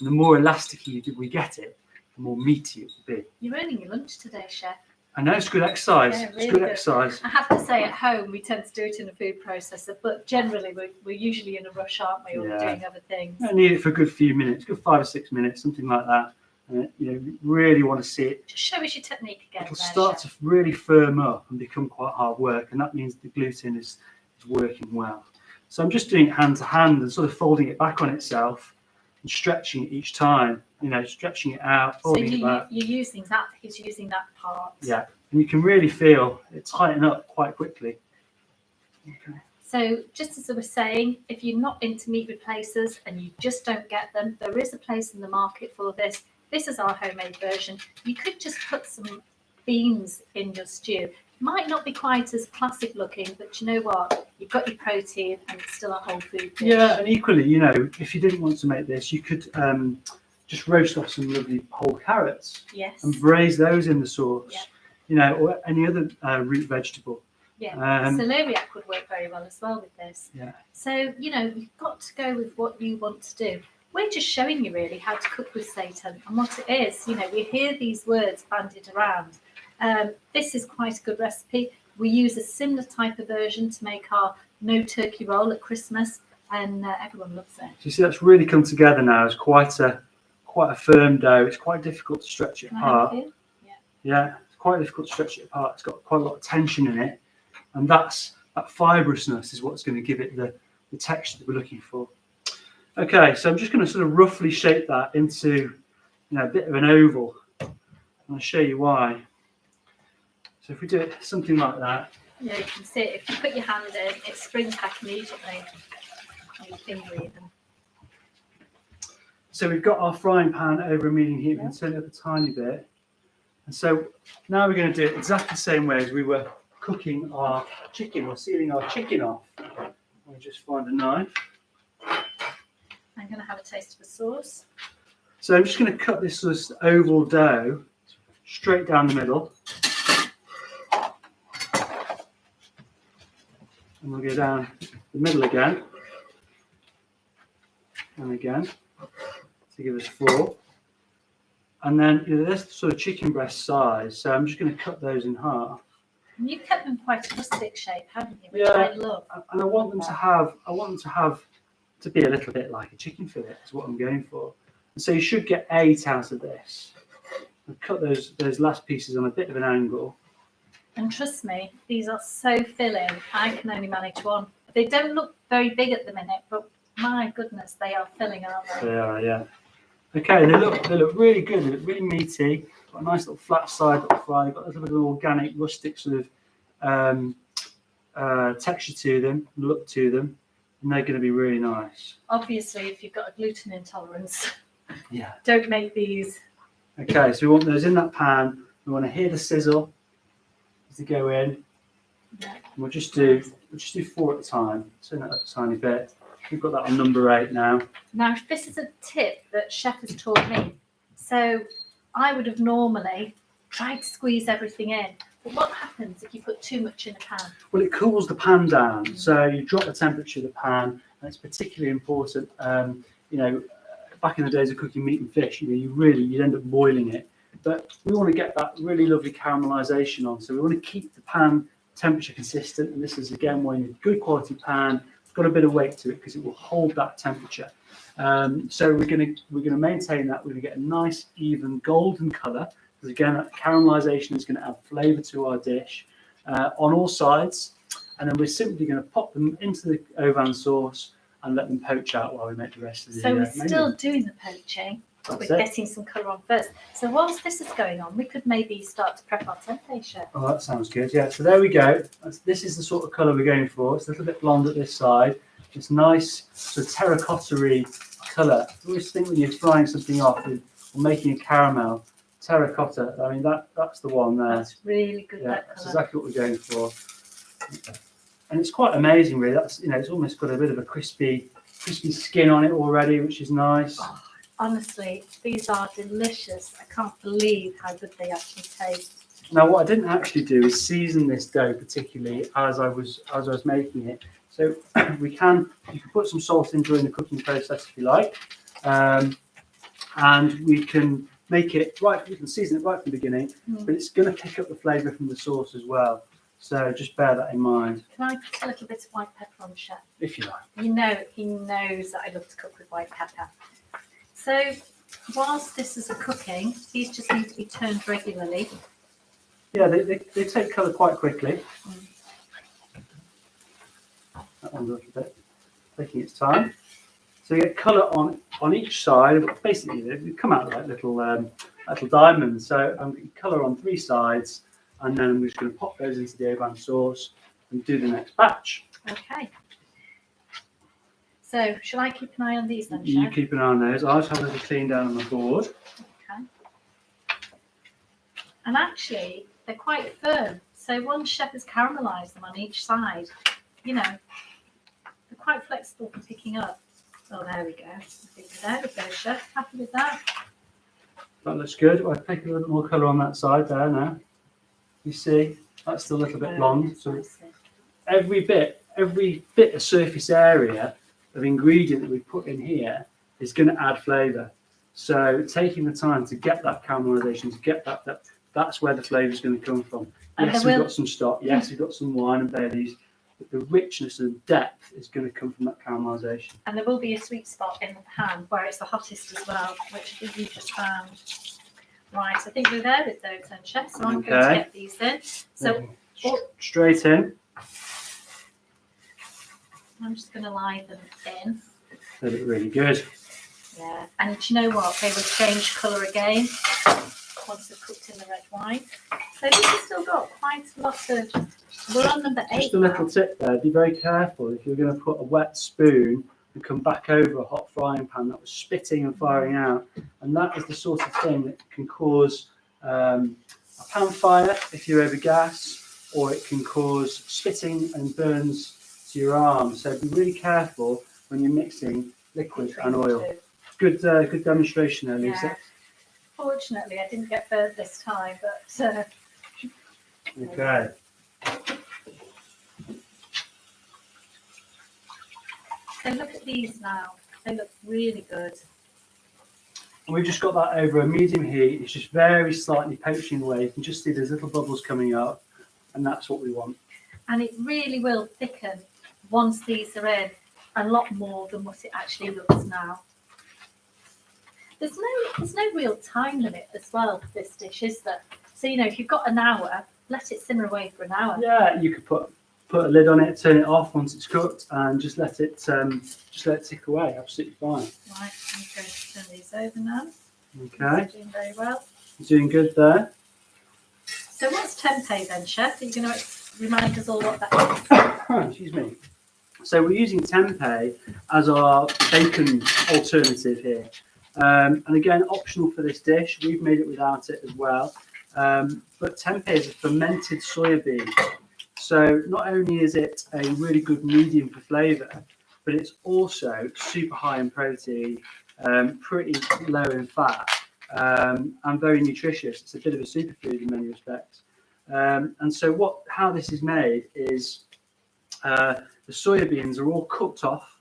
more elastic we get it, the more meaty it will be. You're earning your lunch today, Chef. I know, it's good exercise. Yeah, really it's good good exercise. I have to say, at home we tend to do it in a food processor, but generally we're usually in a rush, aren't we, or we're doing other things. I need it for a good few minutes, good 5 or 6 minutes, something like that. You really want to see it. Just show us your technique again. It'll start to really firm up and become quite hard work, and that means the gluten is working well. So I'm just doing it hand to hand and sort of folding it back on itself and stretching it each time. Stretching it out, folding it back. You're using that. He's using that part. Yeah, and you can really feel it tighten up quite quickly. Okay. So just as I was saying, if you're not into meat replacers and you just don't get them, there is a place in the market for this. This is our homemade version. You could just put some beans in your stew. Might not be quite as classic looking, but you know what? You've got your protein and it's still a whole food dish. Yeah, and equally, if you didn't want to make this, you could just roast off some lovely whole carrots. Yes. And braise those in the sauce. Yeah. Or any other root vegetable. Yeah, celeriac would work very well as well with this. Yeah. So, you've got to go with what you want to do. We're just showing you really how to cook with Seitan and what it is. We hear these words bandied around. This is quite a good recipe. We use a similar type of version to make our no turkey roll at Christmas, and everyone loves it. So you see, that's really come together now. It's quite a firm dough. It's quite difficult to stretch it apart. Yeah, it's quite difficult to stretch it apart. It's got quite a lot of tension in it, and that fibrousness is what's going to give it the texture that we're looking for. Okay, so I'm just going to sort of roughly shape that into a bit of an oval, and I'll show you why. So if we do it something like that. Yeah, you can see it. If you put your hand in, it springs back immediately. And your finger even. So we've got our frying pan over a medium heat. We can turn it up a tiny bit. And so now we're going to do it exactly the same way as we were cooking our chicken or sealing our chicken off. I'll just find a knife. I'm going to have a taste of the sauce. So I'm just going to cut this sort of oval dough straight down the middle. And we'll go down the middle again. And again. To give us 4. And then that's the sort of chicken breast size. So I'm just going to cut those in half. And you've kept them quite a rustic shape, haven't you? Which I love. And I want them to have to be a little bit like a chicken fillet. Is what I'm going for. And so you should get 8 out of this. I've cut those last pieces on a bit of an angle. And trust me, these are so filling. I can only manage one. They don't look very big at the minute, but my goodness, they are filling, aren't they? They are, yeah. Okay, they look really good. They look really meaty. Got a nice little flat side little fry. They've got a little bit of organic, rustic sort of texture to them, look to them, and they're going to be really nice. Obviously, if you've got a gluten intolerance, yeah, don't make these. Okay, so we want those in that pan. We want to hear the sizzle as they go in. Yeah. And we'll just do 4 at a time. Turn that up a tiny bit. We've got that on number 8 now. Now, this is a tip that chef has taught me. So I would have normally tried to squeeze everything in. But what happens if you put too much in a pan? Well, it cools the pan down, so you drop the temperature of the pan, and it's particularly important. You know, back in the days of cooking meat and fish, you'd end up boiling it, but we want to get that really lovely caramelization on. So we want to keep the pan temperature consistent, and this is again when a good quality pan. It's got a bit of weight to it because it will hold that temperature. So we're going to maintain that. We're going to get a nice even golden colour. Because again, that caramelisation is going to add flavour to our dish on all sides, and then we're simply going to pop them into the Ovan sauce and let them poach out while we make the rest of the. So we're menu. still doing the poaching. That's We're it. getting some colour on first. So whilst this is going on, we could maybe start to prep our tempeh, chef. Oh, that sounds good. Yeah. So there we go. This is the sort of colour we're going for. It's a little bit blonde at this side. It's nice, sort of terracotta-y colour. I always think when you're frying something off or making a caramel. Terracotta. I mean, that's the one there. That's really good. Yeah, That that's colour. exactly what we're going for. And it's quite amazing, really. It's almost got a bit of a crispy skin on it already, which is nice. Oh, honestly, these are delicious. I can't believe how good they actually taste. Now, what I didn't actually do is season this dough particularly as I was making it. So you can put some salt in during the cooking process if you like, and we can make it right. You can season it right from the beginning, but it's going to pick up the flavour from the sauce as well. So just bear that in mind. Can I put a little bit of white pepper on, chef? If you like. You know, he knows that I love to cook with white pepper. So whilst this is cooking, these just need to be turned regularly. Yeah, they take colour quite quickly. That one's a little bit taking its time. So you get colour on each side. Basically, they come out like little diamonds. So I'm getting colour on 3 sides, and then I'm just going to pop those into the Ovan sauce and do the next batch. Okay. So shall I keep an eye on these then, You chef? keep an eye on those. I'll just have a little clean down on the board. Okay. And actually, they're quite firm. So once chef has caramelised them on each side, you know, they're quite flexible for picking up. Oh, there we go. I think there we go, chef. Happy with that? That looks good. I'll take a little more colour on that side there now. You see, that's still a little bit blonde. So every bit of surface area of ingredient that we put in here is going to add flavour. So taking the time to get that caramelisation, to get that's where the flavour is going to come from. Yes, we've got some stock. Yes, we've got some wine and Baileys. But the richness and depth is going to come from that caramelisation. And there will be a sweet spot in the pan where it's the hottest as well, which I think you just found. Right, I think we're there with those then, chef. So I'm going to get these in. So straight in. I'm just going to lie them in. They look really good. Yeah, and do you know what? They will change colour again once they're cooked in the red wine. So these have still got quite a lot of. We're on number 8. Just a little tip there. Be very careful if you're going to put a wet spoon and come back over a hot frying pan that was spitting and firing out, and that is the sort of thing that can cause a pan fire if you're over gas, or it can cause spitting and burns to your arm. So be really careful when you're mixing liquid and oil. Good demonstration there, Lisa. Yeah. Fortunately, I didn't get burnt this time, but. Okay. So look at these now. They look really good. And we've just got that over a medium heat. It's just very slightly poaching away. You can just see there's little bubbles coming up, and that's what we want. And it really will thicken once these are in a lot more than what it actually looks now. There's no real time limit as well for this dish, is there? So if you've got an hour, let it simmer away for an hour. Yeah, you could put a lid on it, turn it off once it's cooked, and just let it tick away. Absolutely fine. Right, I'm going to turn these over now. Okay. Doing very well. You're doing good there. So what's tempeh then, chef? Are you going to remind us all what that is? Excuse me. So we're using tempeh as our bacon alternative here. And again, optional for this dish. We've made it without it as well. But tempeh is a fermented soya bean. So not only is it a really good medium for flavour, but it's also super high in protein, pretty low in fat, and very nutritious. It's a bit of a superfood in many respects. And so how this is made is the soya beans are all cooked off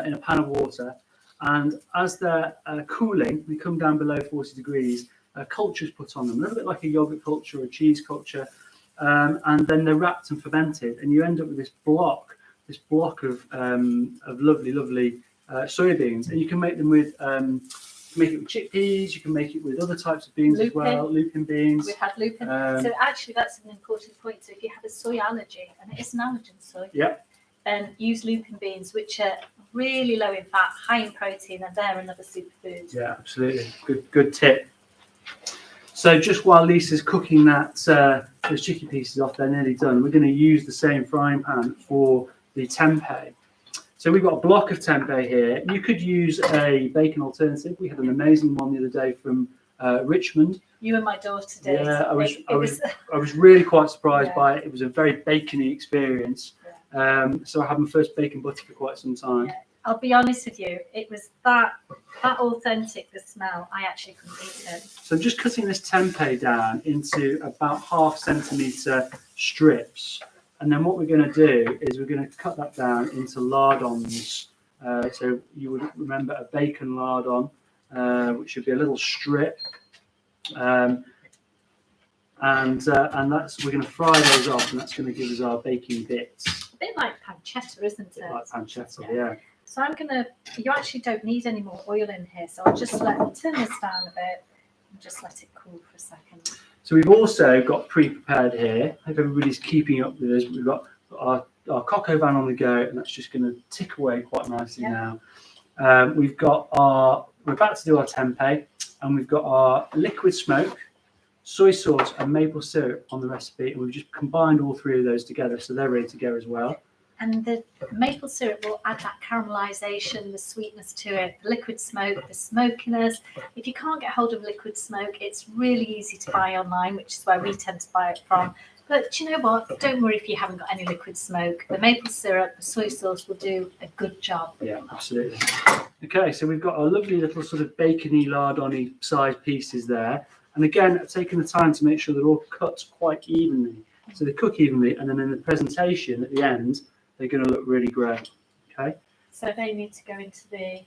in a pan of water, and as they're cooling, they come down below 40 degrees, culture's put on them, a little bit like a yogurt culture or a cheese culture, and then they're wrapped and fermented, and you end up with this block of lovely soya beans, and you can make them with make it with chickpeas, you can make it with other types of beans as well, lupin beans. We've had lupin. So actually that's an important point. So if you have a soy allergy, and it is an allergen soy, then use lupin beans, which are really low in fat, high in protein, and they're another superfood. Yeah, absolutely. Good tip. So just while Lisa's cooking those chicken pieces off, they're nearly done. We're going to use the same frying pan for the tempeh. So we've got a block of tempeh here. You could use a bacon alternative. We had an amazing one the other day from Richmond. You and my daughter did. Yeah, I was really quite surprised by it. It was a very bacony experience. So I had my first bacon butter for quite some time. Yeah. I'll be honest with you, it was that authentic, the smell, I actually couldn't eat it. So I'm just cutting this tempeh down into about 1/2 centimetre strips. And then what we're going to do is we're going to cut that down into lardons. So you would remember a bacon lardon, which should be a little strip. And we're going to fry those off, and that's going to give us our baking bits. A bit like pancetta, isn't it? A bit like pancetta, yeah. So you actually don't need any more oil in here, so I'll just turn this down a bit and just let it cool for a second. So we've also got pre-prepared here. I hope everybody's keeping up with us. We've got our coq van on the go, and that's just going to tick away quite nicely now. We're about to do our tempeh, and we've got our liquid smoke, soy sauce, and maple syrup on the recipe, and we've just combined all three of those together, so they're ready to go as well. And the maple syrup will add that caramelization, the sweetness to it, the liquid smoke, the smokiness. If you can't get hold of liquid smoke, it's really easy to buy online, which is where we tend to buy it from. But do you know what? Don't worry if you haven't got any liquid smoke. The maple syrup, the soy sauce will do a good job. Yeah, absolutely. Okay, so we've got our lovely little sort of bacony, lardon-y sized pieces there. And again, I've taken the time to make sure they're all cut quite evenly. So they cook evenly, and then in the presentation at the end, they're going to look really great. Okay. So they need to go into the.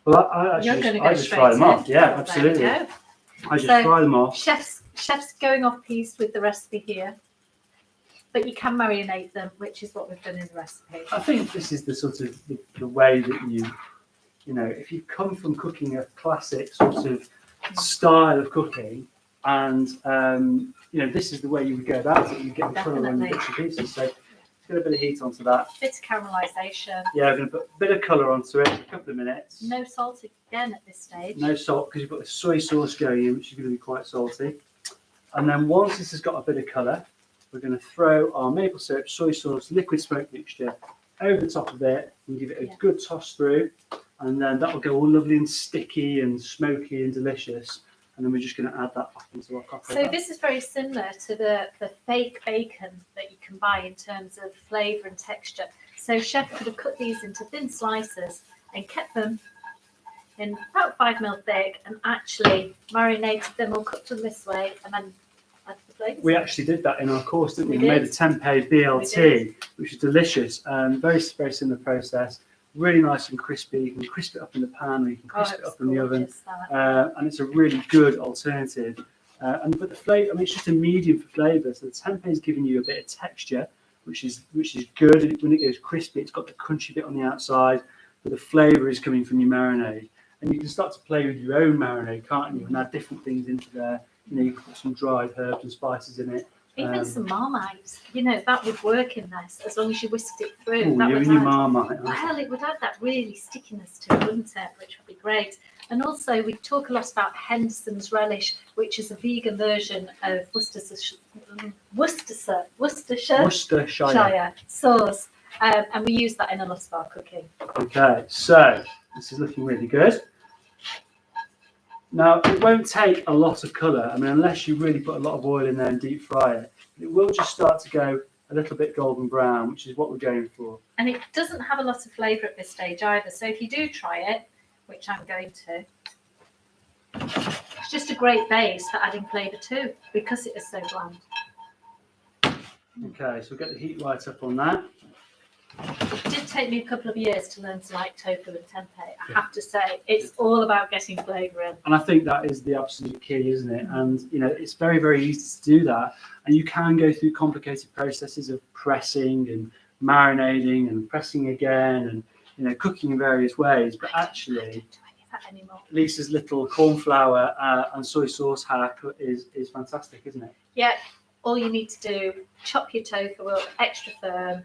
Well, I just fry them off. Yeah, absolutely. I just fry them off. Chef's going off piece with the recipe here, but you can marinate them, which is what we've done in the recipe. I think this is the sort of the way that you know, if you come from cooking a classic sort of style of cooking, and this is the way you would go about it. You get the colour on the bits and pieces. So. Get a bit of heat onto that. Bit of caramelisation. Yeah, I'm going to put a bit of colour onto it, a couple of minutes. No salt again at this stage. No salt, because you've got the soy sauce going in, which is going to be quite salty. And then once this has got a bit of colour, we're going to throw our maple syrup, soy sauce, liquid smoke mixture over the top of it and give it a good toss through. And then that will go all lovely and sticky and smoky and delicious. And then we're just going to add that back into our cocktail. So this is very similar to the fake bacon that you can buy in terms of flavour and texture. So chef could have cut these into thin slices and kept them in about 5 ml thick and actually marinated them or cooked them this way and then add the flavours. We actually did that in our course, didn't we? We made a tempeh BLT, which is delicious. Very, very similar process. Really nice and crispy. You can crisp it up in the pan, or you can crisp it up in the oven, and it's a really good alternative. But the flavour, I mean, it's just a medium for flavour. So the tempeh is giving you a bit of texture, which is good. When it goes crispy, it's got the crunchy bit on the outside, but the flavour is coming from your marinade. And you can start to play with your own marinade, can't you? And add different things into there. You can put some dried herbs and spices in it. Even some Marmite, that would work in this as long as you whisked it through. Ooh, you and your Marmite. Well, it would add that really stickiness to it, wouldn't it? Which would be great. And also, we talk a lot about Henderson's relish, which is a vegan version of Worcestershire sauce, and we use that in a lot of our cooking. Okay, so this is looking really good. Now, it won't take a lot of colour, unless you really put a lot of oil in there and deep fry it. It will just start to go a little bit golden brown, which is what we're going for. And it doesn't have a lot of flavour at this stage either. So if you do try it, which I'm going to, it's just a great base for adding flavour too, because it is so bland. Okay, so we'll get the heat right up on that. It did take me a couple of years to learn to like tofu and tempeh. I have to say, it's all about getting flavour in. And I think that is the absolute key, isn't it? And, you know, it's very, very easy to do that. And you can go through complicated processes of pressing and marinating and pressing again and, you know, cooking in various ways. But actually, I don't do any of that anymore. Lisa's little corn flour and soy sauce hack is fantastic, isn't it? Yeah, all you need to do, chop your tofu up extra firm,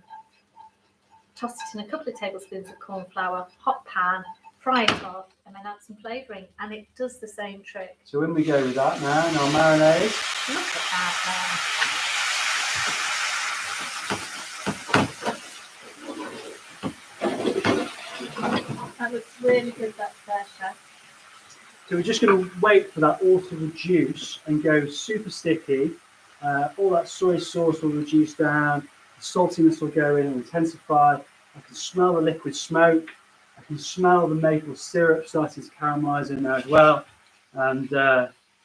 toss it in a couple of tablespoons of corn flour, hot pan, fry it off, and then add some flavouring, and it does the same trick. So when we go with that now, and our marinade. Look at that there. That looks really good, that there, chef. So we're just going to wait for that all to reduce and go super sticky. All that soy sauce will reduce down. The saltiness will go in and intensify. I can smell the liquid smoke. I can smell the maple syrup starting to caramelise in there as well. And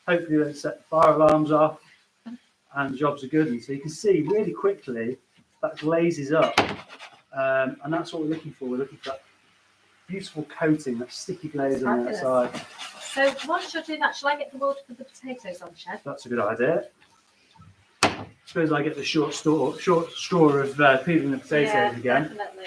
hopefully that'll set the fire alarms off and the jobs are good. And so you can see really quickly that glazes up. And that's what we're looking for. We're looking for that beautiful coating, that sticky glaze on the outside. So once you're doing that, shall I get the water for the potatoes on, Chef? That's a good idea. I suppose I get the short straw of peeling the potatoes again. Definitely.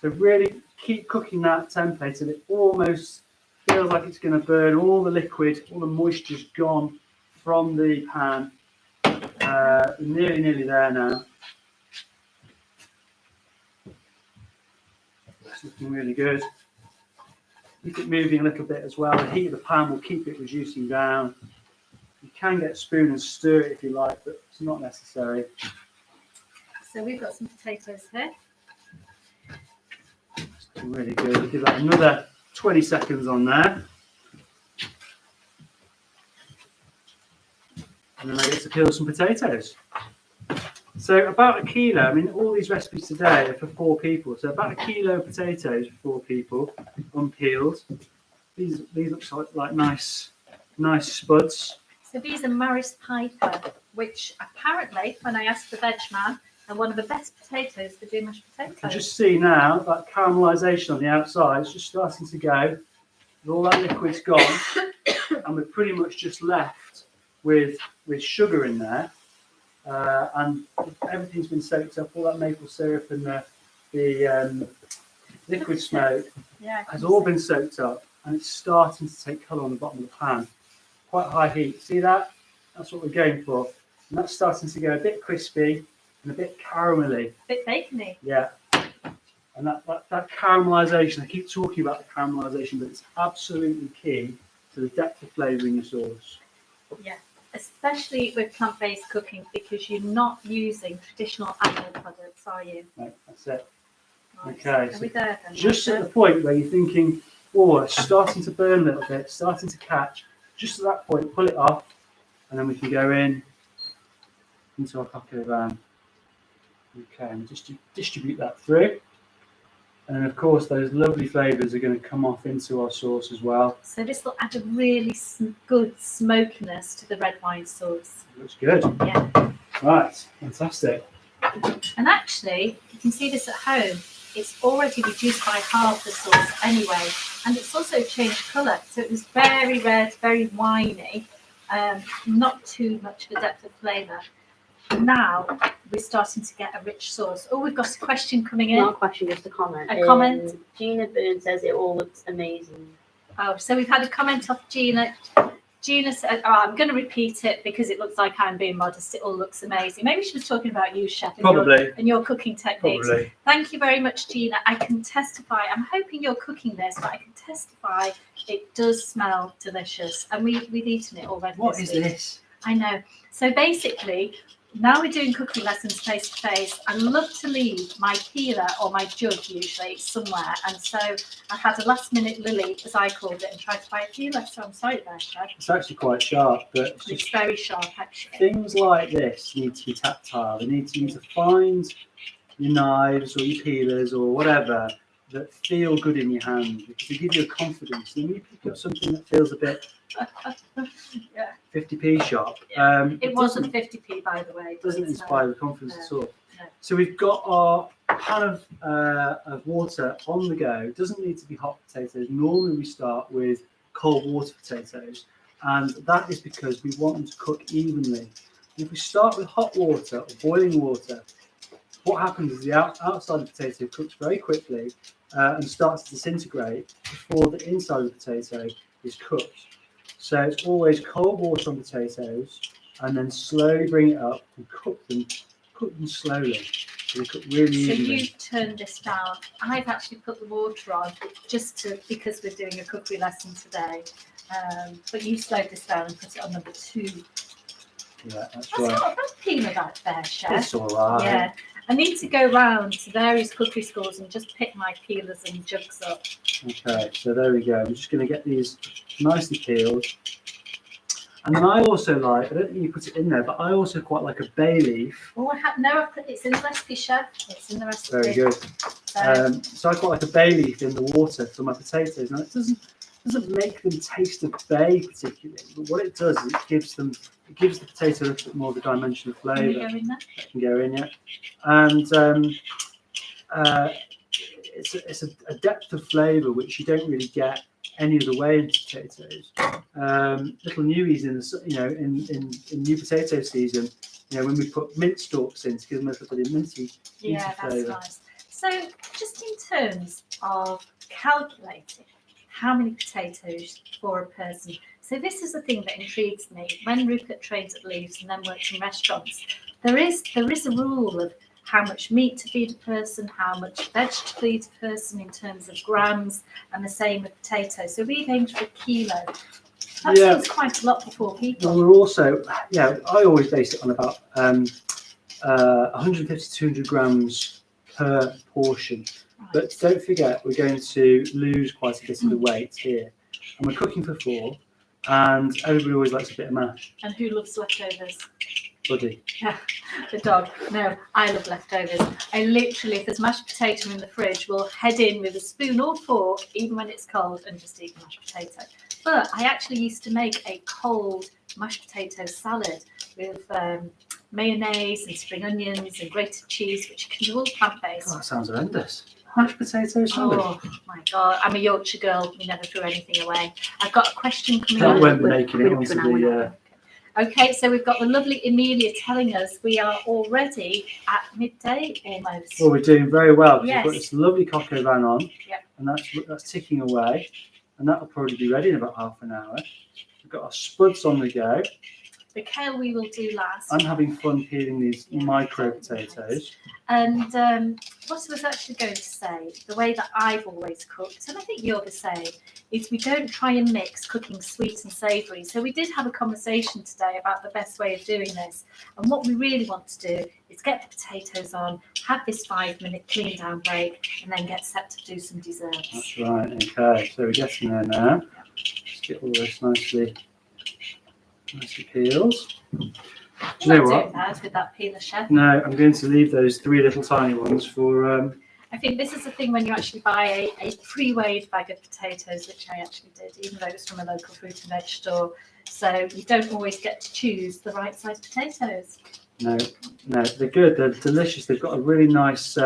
So really keep cooking that tempeh till it almost feels like it's going to burn. All the liquid, all the moisture's gone from the pan. Nearly there now. It's looking really good. Keep it moving a little bit as well. The heat of the pan will keep it reducing down. You can get a spoon and stir it if you like, but it's not necessary. So we've got some potatoes here. It's looking really good. We'll give that another 20 seconds on there. And then I get to peel some potatoes. So about a kilo, I mean, all these recipes today are for 4 people. So about a kilo of potatoes for 4 people, unpeeled. These look like nice spuds. So these are Maris Piper, which apparently, when I asked the veg man, are one of the best potatoes for doing mashed potatoes. You can just see now that caramelisation on the outside is just starting to go. And all that liquid's gone, and we're pretty much just left with sugar in there. And everything's been soaked up. All that maple syrup and the liquid smoke has all been soaked up, and it's starting to take colour on the bottom of the pan. Quite high heat. See that? That's what we're going for. And that's starting to go a bit crispy and a bit caramelly. A bit bacony. Yeah. And that caramelisation, I keep talking about the caramelisation, but it's absolutely key to the depth of flavour in your sauce. Yeah. Especially with plant-based cooking, because you're not using traditional animal products, are you? Right, that's it. Nice. Okay. Are So we there then? just at the point where you're thinking, oh, it's starting to burn a little bit, starting to catch, just at that point, pull it off, and then we can go into our cocktail van. Okay, and just distribute that through. And then, of course, those lovely flavours are going to come off into our sauce as well. So this will add a really good smokiness to the red wine sauce. Looks good. Yeah. Right, fantastic. And actually, you can see this at home. It's already reduced by half the sauce anyway. And it's also changed colour. So it was very red, very winey, not too much of a depth of flavour. Now we're starting to get a rich sauce. Oh, we've got a question coming in. Not a question, just a comment. A comment. Gina Byrne says it all looks amazing. Oh, so we've had a comment off Gina. Gina said, I'm going to repeat it because it looks like I'm being modest. It all looks amazing. Maybe she was talking about you, Chef, and your cooking techniques. Probably. Thank you very much, Gina. I can testify. I'm hoping you're cooking this, but I can testify it does smell delicious. And we've eaten it already. What is this? I know. So basically, now we're doing cooking lessons face to face. I love to leave my peeler or my jug usually somewhere, and so I had a last minute Lily, as I called it, and tried to buy a peeler. So I'm sorry there, Chef. It's actually quite sharp, but it's It's just very sharp actually. things like this need to be tactile. They need to find your knives or your peelers or whatever that feel good in your hand, because they give you a confidence. And when you pick up something that feels a bit Yeah. 50p sharp, It wasn't 50p, by the way. It doesn't It's inspire the confidence at all. No. So we've got our pan of water on the go. It doesn't need to be hot potatoes. Normally we start with cold water potatoes, and that is because we want them to cook evenly. If we start with hot water or boiling water, what happens is the outside of the potato cooks very quickly and starts to disintegrate before the inside of the potato is cooked. So it's always cold water on potatoes, and then slowly bring it up and cook them slowly. So they cook really So evenly. you turn this down. I've actually put the water on because we're doing a cookery lesson today. But you slowed this down and put it on number 2. Yeah, that's That's right. not a bad peeler that there, Chef. It's all right. Yeah. I need to go round to various cookery schools and just pick my peelers and jugs up. Okay, so there we go. I'm just going to get these nicely peeled. And then I also like, I don't think you put it in there, but I also quite like a bay leaf. Oh, I put it's in the recipe, Chef. It's in the recipe. Very good. So I quite like a bay leaf in the water for my potatoes. Now it doesn't make them taste of bay particularly, but what it does is it gives the potato a little bit more of a dimension of Can you flavour. go in there? That can go in, yeah. And it's a depth of flavour which you don't really get any other way in potatoes. Little newies in new potato season, when we put mint stalks in to give them a little bit of minty Yeah, that's flavour. nice. So just in terms of calculating how many potatoes for a person. So this is the thing that intrigues me. When Rupert trains at Leeds and then works in restaurants, there is a rule of how much meat to feed a person, how much veg to feed a person in terms of grams, and the same with potatoes. So we've aimed for a kilo. That seems quite a lot for 4 people. Well, we're also, I always base it on about 150 to 200 grams per portion. Right. But don't forget, we're going to lose quite a bit of the weight here. And we're cooking for 4, and everybody always likes a bit of mash. And who loves leftovers? Buddy. Yeah, the dog. No, I love leftovers. I literally, if there's mashed potato in the fridge, will head in with a spoon or fork, even when it's cold, and just eat the mashed potato. But I actually used to make a cold mashed potato salad with mayonnaise and spring onions and grated cheese, which you can do all plant-based. God, that sounds horrendous. Mashed potato salad. Oh my God, I'm a Yorkshire girl. We never threw anything away. I've got a question coming That up. won't be making it onto the... Okay, so we've got the lovely Amelia telling us we are already at midday almost. Well, we're doing very well. Because Yes. We've got this lovely coq au vin on, Yep. and that's ticking away, and that'll probably be ready in about half an hour. We've got our spuds on the go. The kale we will do last. I'm having fun peeling these Yeah. micro potatoes. And what I was actually going to say, the way that I've always cooked, and I think you're the same, is we don't try and mix cooking sweet and savoury. So we did have a conversation today about the best way of doing this. And what we really want to do is get the potatoes on, have this 5-minute clean down break, and then get set to do some desserts. That's right, okay. So we're getting there now. Just get all this nicely peeled. Do you know what? That with that peeler, Chef. No, I'm going to leave those 3 little tiny ones for... I think this is the thing when you actually buy a pre-weighed bag of potatoes, which I actually did, even though it's from a local fruit and veg store. So you don't always get to choose the right size potatoes. No, they're good. They're delicious. They've got a really nice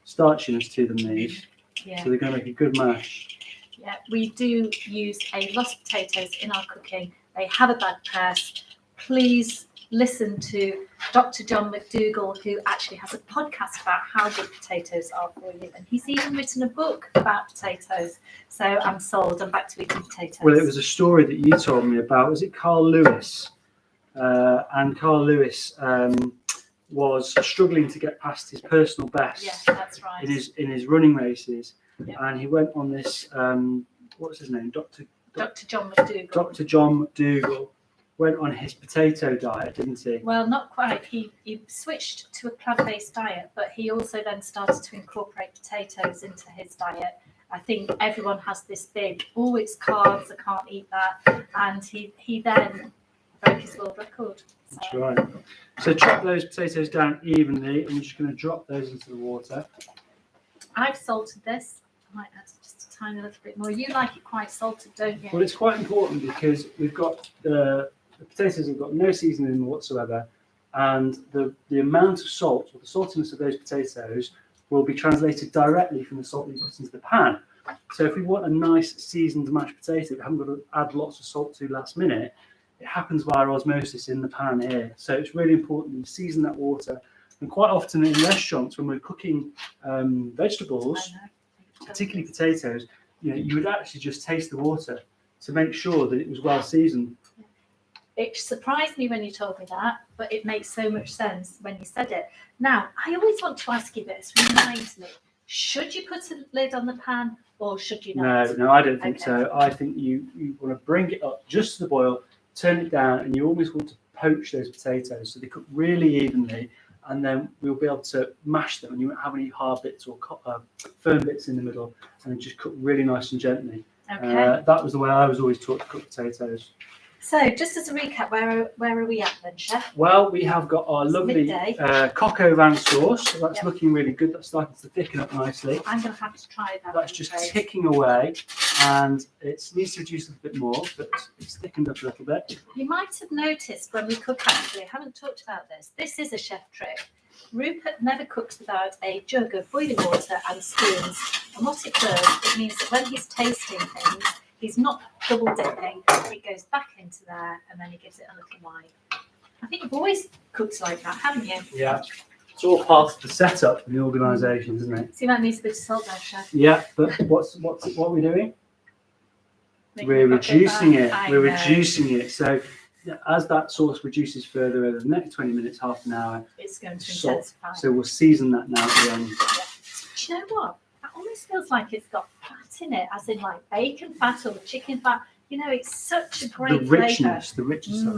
starchiness to them, these. Yeah. So they're going to make a good mash. Yeah, we do use a lot of potatoes in our cooking. They have a bad press. Please listen to Dr. John McDougall, who actually has a podcast about how good potatoes are for you. And he's even written a book about potatoes. So I'm sold. I'm back to eating potatoes. Well, it was a story that you told me about. Was it Carl Lewis? And Carl Lewis was struggling to get past his personal best. Yes, that's right. in his running races. Yeah. And he went on this, what was his name? Dr. John McDougall. Dr. John McDougall went on his potato diet, didn't he? Well, not quite. He switched to a plant-based diet, but he also then started to incorporate potatoes into his diet. I think everyone has this big, oh, it's carbs, I can't eat that. And he then broke his world record. So. That's right. So chop those potatoes down evenly. I'm just going to drop those into the water. I've salted this. I might add just a tiny little bit more. You like it quite salted, don't you? Well, it's quite important because we've got the potatoes have got no seasoning whatsoever, and the amount of salt, or the saltiness of those potatoes, will be translated directly from the salt we put into the pan. So if we want a nice seasoned mashed potato, we haven't got to add lots of salt to last minute, it happens via osmosis in the pan here. So it's really important you season that water. And quite often in restaurants, when we're cooking vegetables, particularly potatoes, you would actually just taste the water to make sure that it was well seasoned. It surprised me when you told me that, but it makes so much sense when you said it. Now, I always want to ask you this, remind me, should you put a lid on the pan or should you not? No, I don't think so. I think you want to bring it up just to the boil, turn it down, and you almost want to poach those potatoes so they cook really evenly, and then we'll be able to mash them and you won't have any hard bits or firm bits in the middle, and just cook really nice and gently. Okay. That was the way I was always taught to cook potatoes. So, just as a recap, where are we at then, Chef? Well, we have got our lovely coq au vin sauce. So that's looking really good. That's starting to thicken up nicely. I'm going to have to try that. That's just ticking away, and it needs to reduce a little bit more, but it's thickened up a little bit. You might have noticed when we cook, actually, I haven't talked about this. This is a chef trick. Rupert never cooks without a jug of boiling water and spoons. And what it does, it means that when he's tasting things, he's not double dipping. It goes back into there and then he gives it a little wipe. I think you've always cooked like that, haven't you? Yeah. It's all part of the setup in the organisation, isn't it? So you might need a bit of salt there, Chef. Yeah, but what are we doing? We're reducing it. We're reducing it. So as that sauce reduces further over the next 20 minutes, half an hour, it's going to intensify. So we'll season that now at the end. Yeah. Do you know what? That almost feels like it's got fat in it, as in like bacon fat or chicken fat. It's such a great the richness of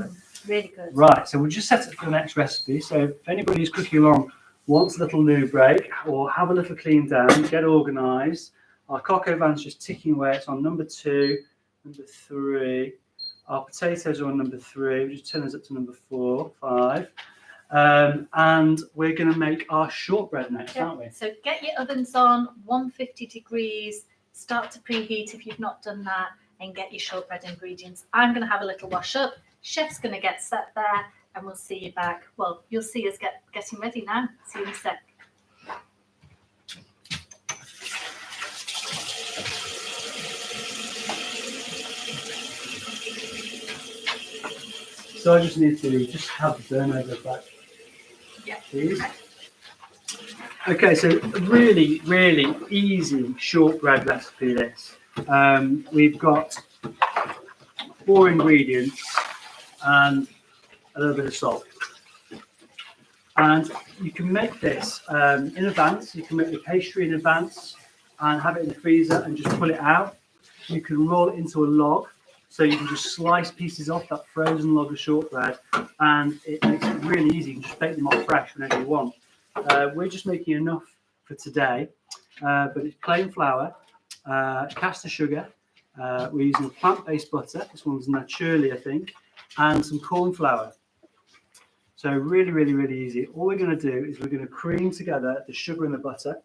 it. Really good. Right, so we'll just set it for the next recipe. So if anybody who's cooking along wants a little loo break or have a little clean down, get organised. Our coq au vin's just ticking away. It's on number 2, number 3. Our potatoes are on number 3. We'll just turn those up to number 4, 5. And we're going to make our shortbread next, aren't we? So get your ovens on 150 degrees. Start to preheat if you've not done that, and get your shortbread ingredients. I'm going to have a little wash up. Chef's going to get set there, and we'll see you back. Well, you'll see us getting ready now. See you in a sec. So I just need to just have the burn over back. Yeah. Please. Okay, so really, really easy shortbread recipe this. We've got 4 ingredients and a little bit of salt. And you can make this in advance. You can make the pastry in advance and have it in the freezer and just pull it out. You can roll it into a log. So you can just slice pieces off that frozen log of shortbread, and it makes it really easy. You can just bake them off fresh whenever you want. We're just making enough for today, but it's plain flour, caster sugar. We're using plant-based butter. This one's naturally, I think, and some corn flour. So really, really, really easy. All we're going to do is we're going to cream together the sugar and the butter,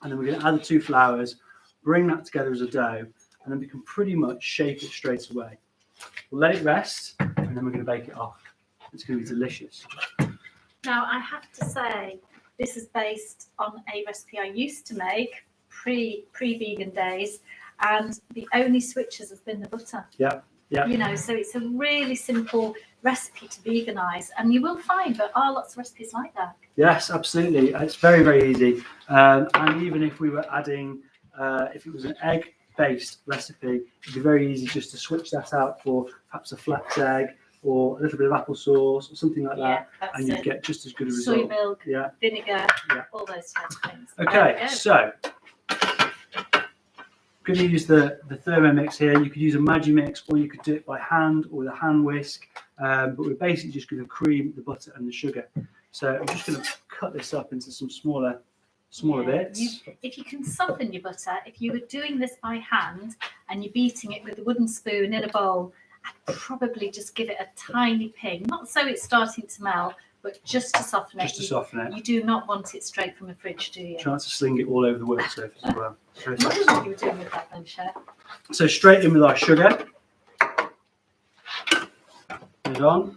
and then we're going to add the 2 flours, bring that together as a dough, and then we can pretty much shape it straight away. We'll let it rest, and then we're going to bake it off. It's going to be delicious. Now, I have to say, this is based on a recipe I used to make pre-vegan days, and the only switches have been the butter. Yeah. So it's a really simple recipe to veganise, and you will find there are lots of recipes like that. Yes, absolutely. It's very, very easy. And even if we were adding, if it was an egg-based recipe, it'd be very easy just to switch that out for perhaps a flax egg or a little bit of applesauce or something like that, and you'd get just as good a result. Soy milk, vinegar, all those types of things. Okay, so going to use the Thermomix here. You could use a Magimix, or you could do it by hand or with a hand whisk. But we're basically just going to cream the butter and the sugar. So I'm just going to cut this up into some smaller bits. If you can soften your butter, if you were doing this by hand and you're beating it with a wooden spoon in a bowl, I'd probably just give it a tiny ping, not so it's starting to melt, but just to soften it. Just to soften it. You do not want it straight from the fridge, do you? Try not to sling it all over the work surface as well. What was it you were doing with that then, Chef? So straight in with our sugar. Put it on.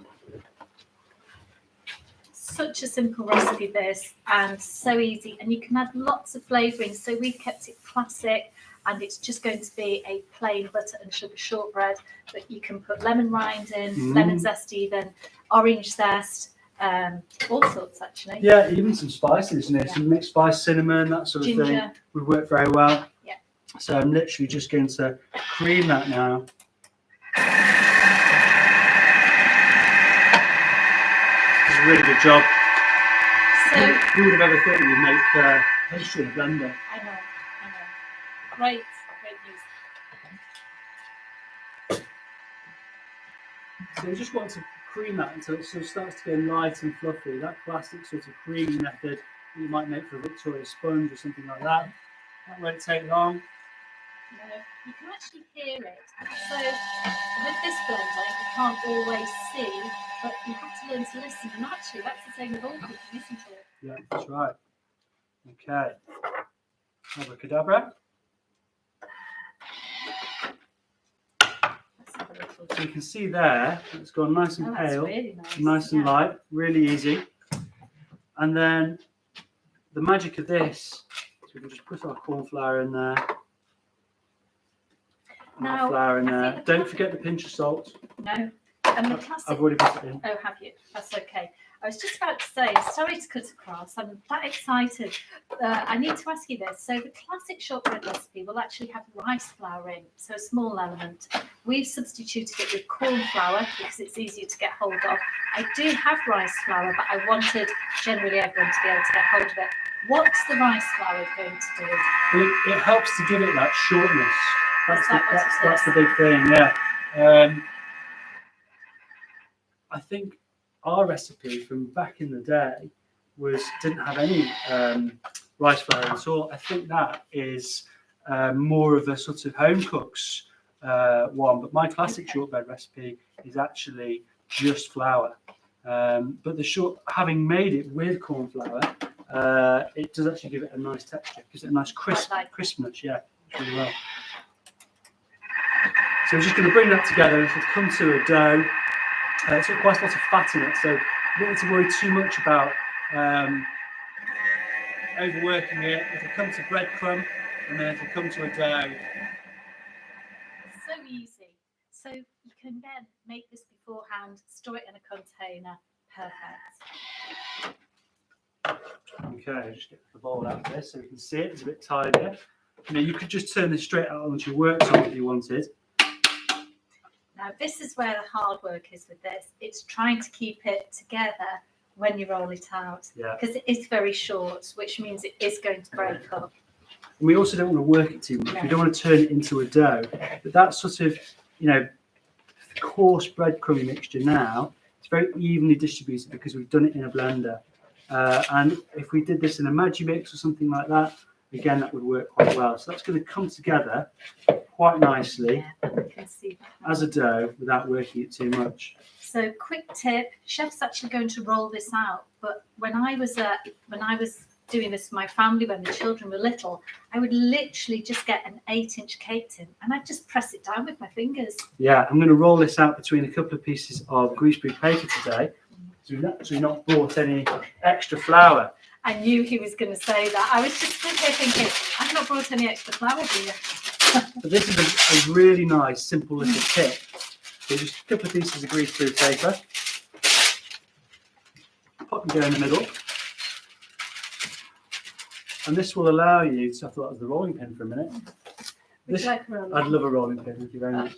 Such a simple recipe this, and so easy, and you can add lots of flavouring. So we've kept it classic, and it's just going to be a plain butter and sugar shortbread, but you can put lemon rind in, lemon zest even, orange zest, all sorts actually. Yeah, even some spices, some mixed spice, cinnamon, that sort of Ginger. thing would work very well. Yeah. So I'm literally just going to cream that now. It's a really good job. So Who would have ever thought you'd make pastry in a blender? I know. Great news. So we just want to cream that until it sort of starts to go light and fluffy. That classic sort of creaming method that you might make for a Victoria sponge or something like that. That won't take long. No, you can actually hear it. So with this blender, you can't always see, but you have to learn to listen. And actually, that's the same with all cooking, isn't it? Yeah, that's right. Okay. Abracadabra. So you can see there, it's gone nice and pale, really nice and light, really easy. And then the magic of this, so we can just put our corn flour in there. Now, Flour in I there. think the Don't forget the pinch of salt. No, and the classic. I've already put it in. Oh, have you? That's okay. I was just about to say, sorry to cut across. I'm that excited. I need to ask you this. So the classic shortbread recipe will actually have rice flour in, so a small element. We've substituted it with corn flour because it's easier to get hold of. I do have rice flour, but I wanted generally everyone to be able to get hold of it. What's the rice flour going to do? Well, it helps to give it that shortness. That's the it big thing, yeah. I think our recipe from back in the day didn't have any rice flour at all. I think that is more of a sort of home cooks one, but my classic shortbread recipe is actually just flour. But having made it with corn flour, it does actually give it a nice texture, gives it a nice crispness. Yeah, really well. So we're just going to bring that together. It'll come to a dough. It's got quite a lot of fat in it, so you don't need to worry too much about overworking it. It'll come to breadcrumb, and then it'll come to a dough. So easy. So you can then make this beforehand, store it in a container. Perfect. Okay, just get the bowl out of this so we can see it. It's a bit tidier. You could just turn this straight out onto your worktop if you wanted. Now, this is where the hard work is with this. It's trying to keep it together when you roll it out. Because it is very short, which means it is going to break up. And we also don't want to work it too much. No. We don't want to turn it into a dough. But that sort of, coarse breadcrumby mixture now, it's very evenly distributed because we've done it in a blender. And if we did this in a Magimix or something like that, again, that would work quite well. So that's going to come together quite nicely as a dough without working it too much. So, quick tip: Chef's actually going to roll this out. But when I was doing this for my family when the children were little, I would literally just get an 8-inch cake tin and I'd just press it down with my fingers. Yeah, I'm going to roll this out between a couple of pieces of greaseproof paper today. So we've actually not bought any extra flour. I knew he was going to say that. I was just sitting there thinking, I've not brought any extra flour, do you? But this is a really nice, simple little tip. So just a couple of pieces of greaseproof paper. Pop them down the middle. And this will allow you, so I thought that was the rolling pin for a minute. I'd love a rolling pin, thank you very much.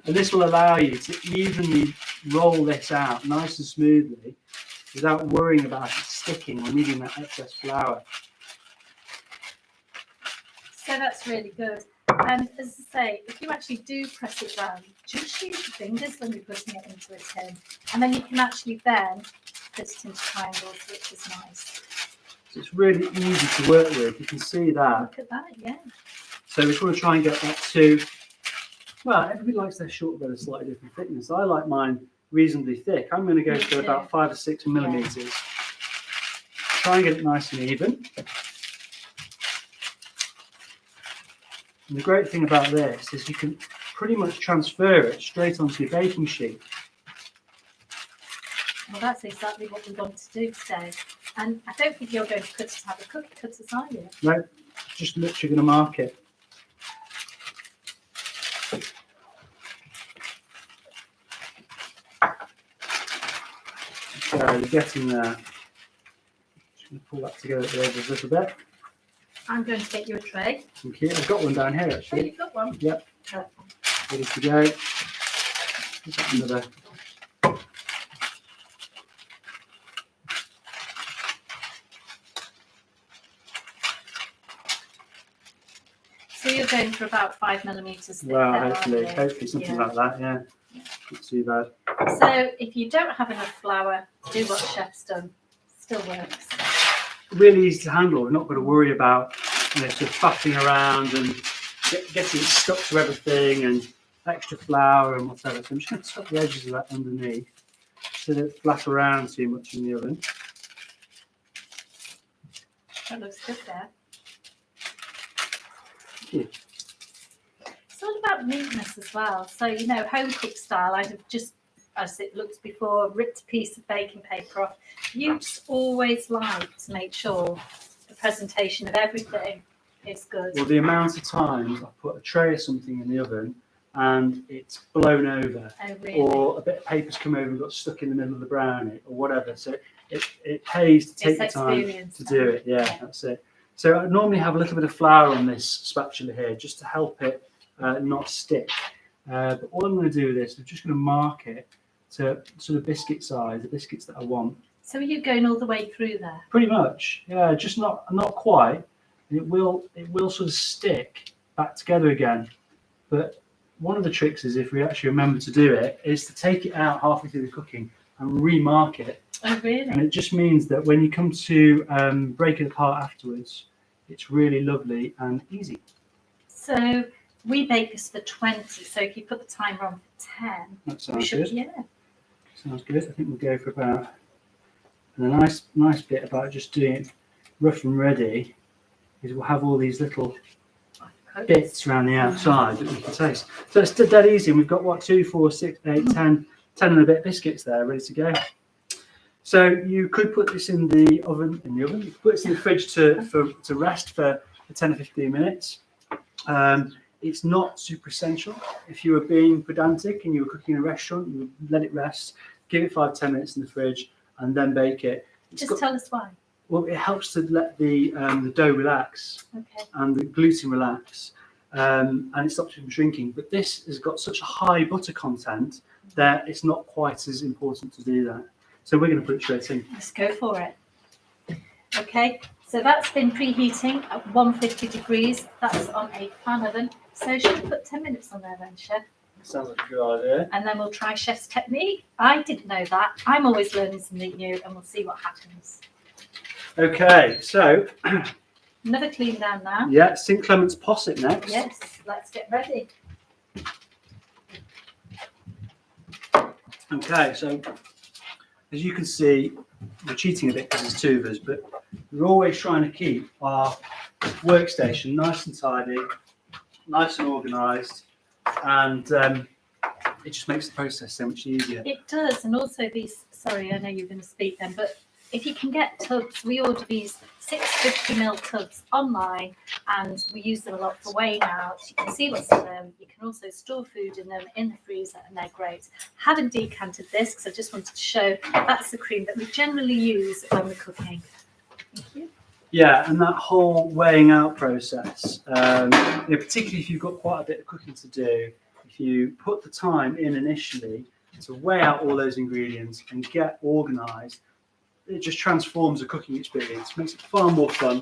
And this will allow you to evenly roll this out nice and smoothly without worrying about it sticking or needing that excess flour. So So that's really good. And as I say, if you actually do press it down, just use your fingers when you're putting it into a tin. And then you can actually then put it into triangles, which is nice. So it's really easy to work with. You can see that. Look at that, yeah. So we just want to try and get that to, well, everybody likes their shortbread a slightly different thickness. I like mine reasonably thick. I'm going to go Me for too. about 5 or 6 millimetres. Try and get it nice and even. And the great thing about this is you can pretty much transfer it straight onto your baking sheet. Well, that's exactly what we want to do today. And I don't think you're going to cut it out of the cookie cutters, are you? No, just literally going to mark it. So we're getting there. Just going to pull that together at the edges a little bit. I'm going to get you a tray. Thank you. I've got one down here Oh, actually. you've got one? Yep. Perfect. Ready to go. Got another. So you're going for about 5 millimetres thick. Well, there, aren't hopefully you? something Yeah. like that. Yeah. Not too bad. So if you don't have enough flour, do what Chef's done. Still works. Really easy to handle. We're not got to worry about sort of faffing around and getting it stuck to everything and extra flour and whatever. So I'm just going to tuck the edges of that underneath so that it flap around too much in the oven. That looks good there. Thank you. It's all about neatness as well. So, you know, home cooked style, I'd have just, as it looked before, ripped a piece of baking paper off. You just always like to make sure the presentation of everything is good. Well, the amount of times I put a tray of something in the oven and it's blown over, Oh, really? or a bit of paper's come over and got stuck in the middle of the brownie, or whatever. So it pays to take the It's time experience to then. do it. Yeah, Yeah. that's it. So I normally have a little bit of flour on this spatula here just to help it not stick. But all I'm going to do with this, I'm just going to mark it to sort of biscuit size, the biscuits that I want. So are you going all the way through there? Pretty much, yeah, just not quite. It will sort of stick back together again. But one of the tricks is, if we actually remember to do it, is to take it out halfway through the cooking and remark it. Oh, really? And it just means that when you come to break it apart afterwards, it's really lovely and easy. So we bake this for 20. So if you put the timer on for 10, That we sounds should, good. yeah. Sounds good. I think we'll go for about, and a nice bit about just doing it rough and ready is we'll have all these little bits around the outside that we can taste. So it's dead easy, and we've got what, 2, 4, 6, 8, 10 and a bit biscuits there ready to go. So you could put this in the oven. You could put this in the fridge to rest for 10 or 15 minutes. It's not super essential. If you were being pedantic and you were cooking in a restaurant, you would let it rest, give it 5-10 minutes in the fridge, and then bake it. Just tell us why. Well, it helps to let the dough relax Okay. and the gluten relax, and it stops it from shrinking. But this has got such a high butter content that it's not quite as important to do that. So we're going to put it straight in. Let's go for it. Okay, so that's been preheating at 150 degrees. That's on a fan oven. So should we put 10 minutes on there then, Chef? Sounds like a good idea. And then we'll try Chef's technique. I didn't know that. I'm always learning something new, and we'll see what happens. Okay, so Another clean down now. yeah, St Clements Posset next. Yes, let's get ready. Okay, so as you can see, we're cheating a bit because there's two of us, but we're always trying to keep our workstation nice and tidy, nice and organised, and it just makes the process so much easier. It does, and also these, sorry, I know you're going to speak then, but if you can get tubs, we order these 650ml tubs online, and we use them a lot for weighing out. You can see what's in them. You can also store food in them in the freezer, and they're great. Haven't decanted this because I just wanted to show that's the cream that we generally use when we're cooking. Thank you. Yeah, and that whole weighing out process, particularly if you've got quite a bit of cooking to do, if you put the time in initially to weigh out all those ingredients and get organised, it just transforms the cooking experience, makes it far more fun.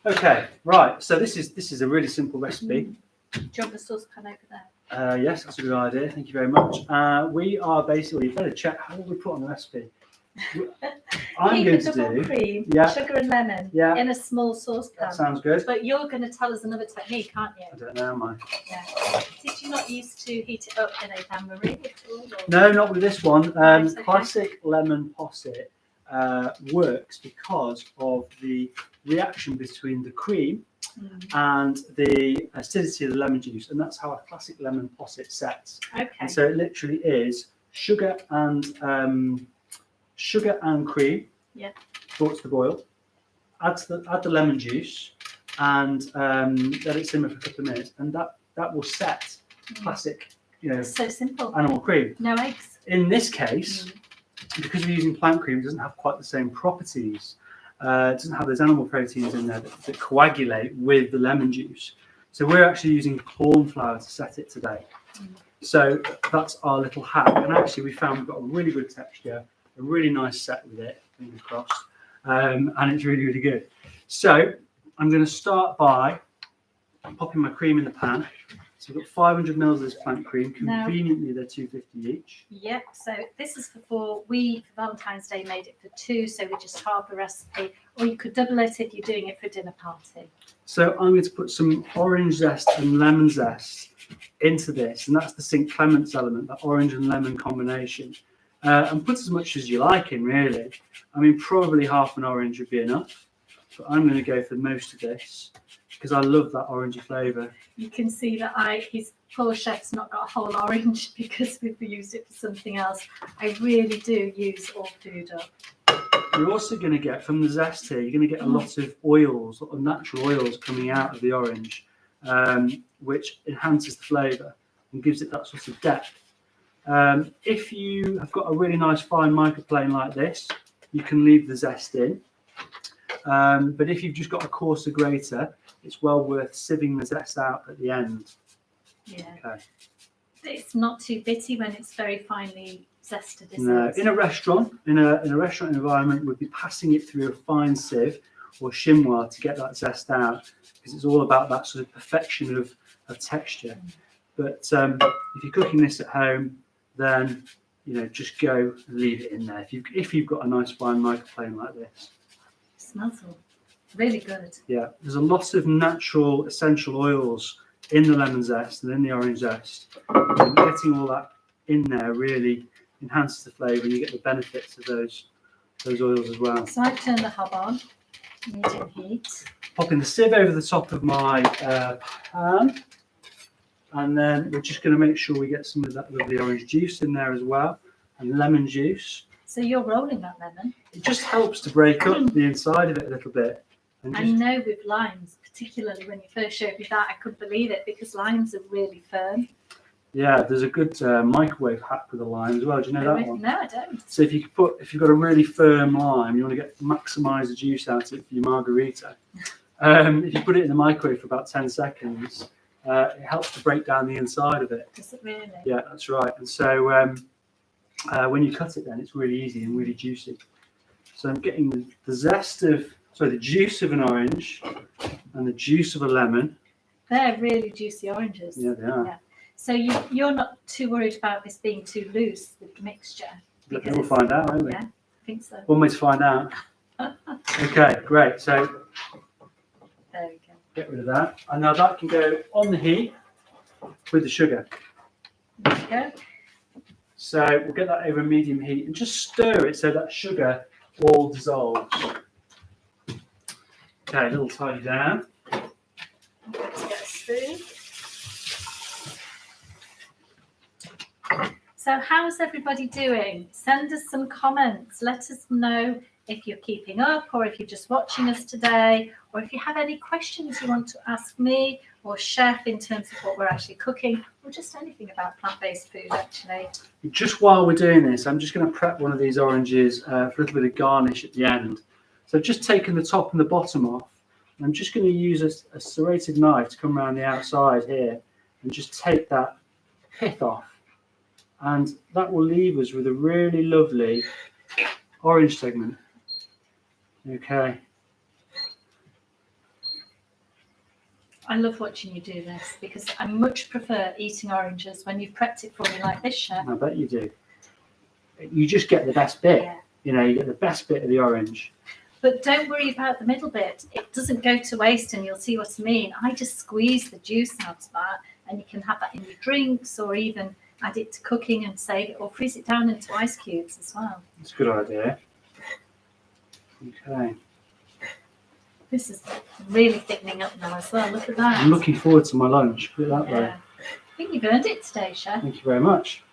Okay, right. So this is a really simple recipe. Do you want the saucepan over there? Yes, that's a good idea. Thank you very much. We are basically better check how will we put on the recipe. I'm Keep going a to double do. cream, Yeah. sugar and lemon Yeah. in a small saucepan. That sounds good. But you're going to tell us another technique, aren't you? I don't know, am I? Yeah. Did you not used to heat it up in a bain-marie at all? Or? No, not with this one. Right, okay. Classic lemon posset works because of the reaction between the cream and the acidity of the lemon juice, and that's how a classic lemon posset sets. Okay. And so it literally is sugar and cream brought to the boil. Add the lemon juice and let it simmer for a couple of minutes, and that will set classic, So simple. animal cream. No eggs. In this case, because we're using plant cream, it doesn't have quite the same properties. It doesn't have those animal proteins in there that coagulate with the lemon juice. So we're actually using corn flour to set it today. So that's our little hack. And actually we found we've got a really good texture, a really nice set with it, fingers crossed. And it's really, really good. So I'm going to start by popping my cream in the pan. So we've got 500 mils of this plant cream. Conveniently, they're 250 each. Yep. So this is for 4. We, for Valentine's Day, made it for 2. So we just halved the recipe. Or you could double it if you're doing it for a dinner party. So I'm going to put some orange zest and lemon zest into this. And that's the St Clements element, that orange and lemon combination. And put as much as you like in, really. I mean, probably half an orange would be enough. But I'm going to go for most of this because I love that orangey flavour. You can see that his poor chef's not got a whole orange because we've used it for something else. I really do use all food up. You're also going to get, from the zest here, you're going to get a lot of oils, sort of natural oils coming out of the orange, which enhances the flavour and gives it that sort of depth. If you have got a really nice fine microplane like this, you can leave the zest in. But if you've just got a coarser grater, it's well worth sieving the zest out at the end. Yeah. Okay. It's not too bitty when it's very finely zested, is No, it? in a restaurant environment, we'd be passing it through a fine sieve or chinois to get that zest out, because it's all about that sort of perfection of texture. But if you're cooking this at home, then just go and leave it in there. If you've got a nice fine microplane like this. It smells really good. Yeah, there's a lot of natural essential oils in the lemon zest and in the orange zest. And getting all that in there really enhances the flavour, and you get the benefits of those oils as well. So I've turned the hob on, medium heat. Popping the sieve over the top of my pan, and then we're just going to make sure we get some of that lovely orange juice in there as well, and lemon juice. So you're rolling that lemon. It just helps to break up the inside of it a little bit. And I know with limes, particularly when you first showed me that, I couldn't believe it because limes are really firm. Yeah, there's a good microwave hack with a lime as well. Do you know that one? No, I don't. So if you've got a really firm lime, you want to maximise the juice out of it for your margarita. If you put it in the microwave for about 10 seconds, it helps to break down the inside of it. Does it really? Yeah, that's right. And so when you cut it, then it's really easy and really juicy. So I'm getting the juice of an orange and the juice of a lemon. They're really juicy oranges. Yeah, they are. Yeah. So you're not too worried about this being too loose with the mixture? We'll find out, won't we? Yeah, I think so. One way to find out. Okay, great. So There we go. get rid of that. And now that can go on the heat with the sugar. There we go. So we'll get that over medium heat and just stir it so that sugar all dissolves. Okay, a little tidy down. Let's get a spoon. So how's everybody doing? Send us some comments. Let us know if you're keeping up or if you're just watching us today, or if you have any questions you want to ask me or chef in terms of what we're actually cooking, or just anything about plant-based food actually. Just while we're doing this, I'm just going to prep one of these oranges for a little bit of garnish at the end. So I've just taken the top and the bottom off. I'm just going to use a serrated knife to come around the outside here and just take that pith off. And that will leave us with a really lovely orange segment. Okay. I love watching you do this because I much prefer eating oranges when you've prepped it for me like this, Chef. I bet you do. You just get the best bit. Yeah. You know, you get the best bit of the orange. But don't worry about the middle bit. It doesn't go to waste, and you'll see what I mean. I just squeeze the juice out of that, and you can have that in your drinks or even add it to cooking and save it or freeze it down into ice cubes as well. That's a good idea. Okay. This is really thickening up now as well. Look at that. I'm looking forward to my lunch. Put it that way. Yeah. I think you've earned it today, Chef. Thank you very much.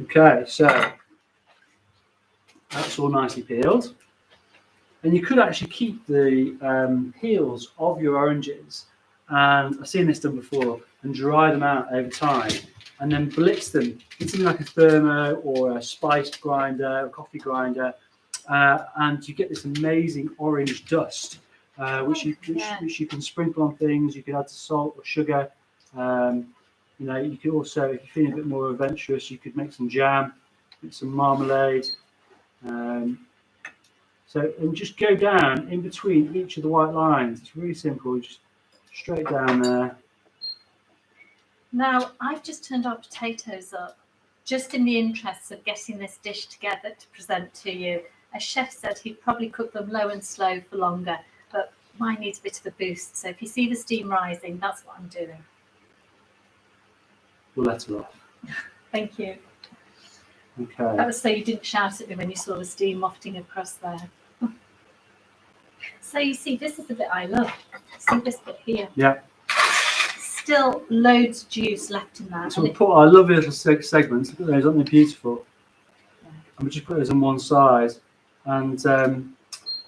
Okay, so that's all nicely peeled. And you could actually keep the peels of your oranges, and I've seen this done before, and dry them out over time, and then blitz them in something like a thermo or a spice grinder, a coffee grinder, and you get this amazing orange dust, which you can sprinkle on things. You can add to salt or sugar. You know, you could also, if you're feeling a bit more adventurous, you could make some jam, make some marmalade. And just go down in between each of the white lines. It's really simple. Just straight down there. Now, I've just turned our potatoes up, just in the interests of getting this dish together to present to you. As Chef said, he'd probably cook them low and slow for longer, but mine needs a bit of a boost. So if you see the steam rising, that's what I'm doing. We'll let her off. Thank you. Okay. That was so you didn't shout at me when you saw the steam wafting across there. So you see, this is the bit I love. See this bit here? Yeah. Still loads of juice left in that. So we'll put our lovely little segments. Look at those, aren't they beautiful? Yeah. And we just put those on one side. And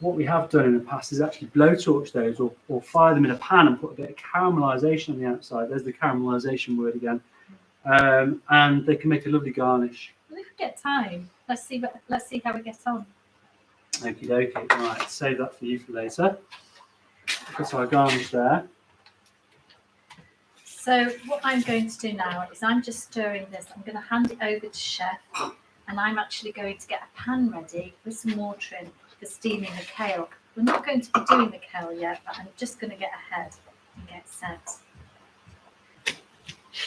what we have done in the past is actually blowtorch those or fire them in a pan and put a bit of caramelisation on the outside. There's the caramelisation word again. And they can make a lovely garnish. Well, if we get time, let's see how we get on. Okie dokie. Right, save that for you for later. That's our garnish there. So what I'm going to do now is I'm just stirring this. I'm going to hand it over to Chef, and I'm actually going to get a pan ready with some water in for steaming the kale. We're not going to be doing the kale yet, but I'm just going to get ahead and get set.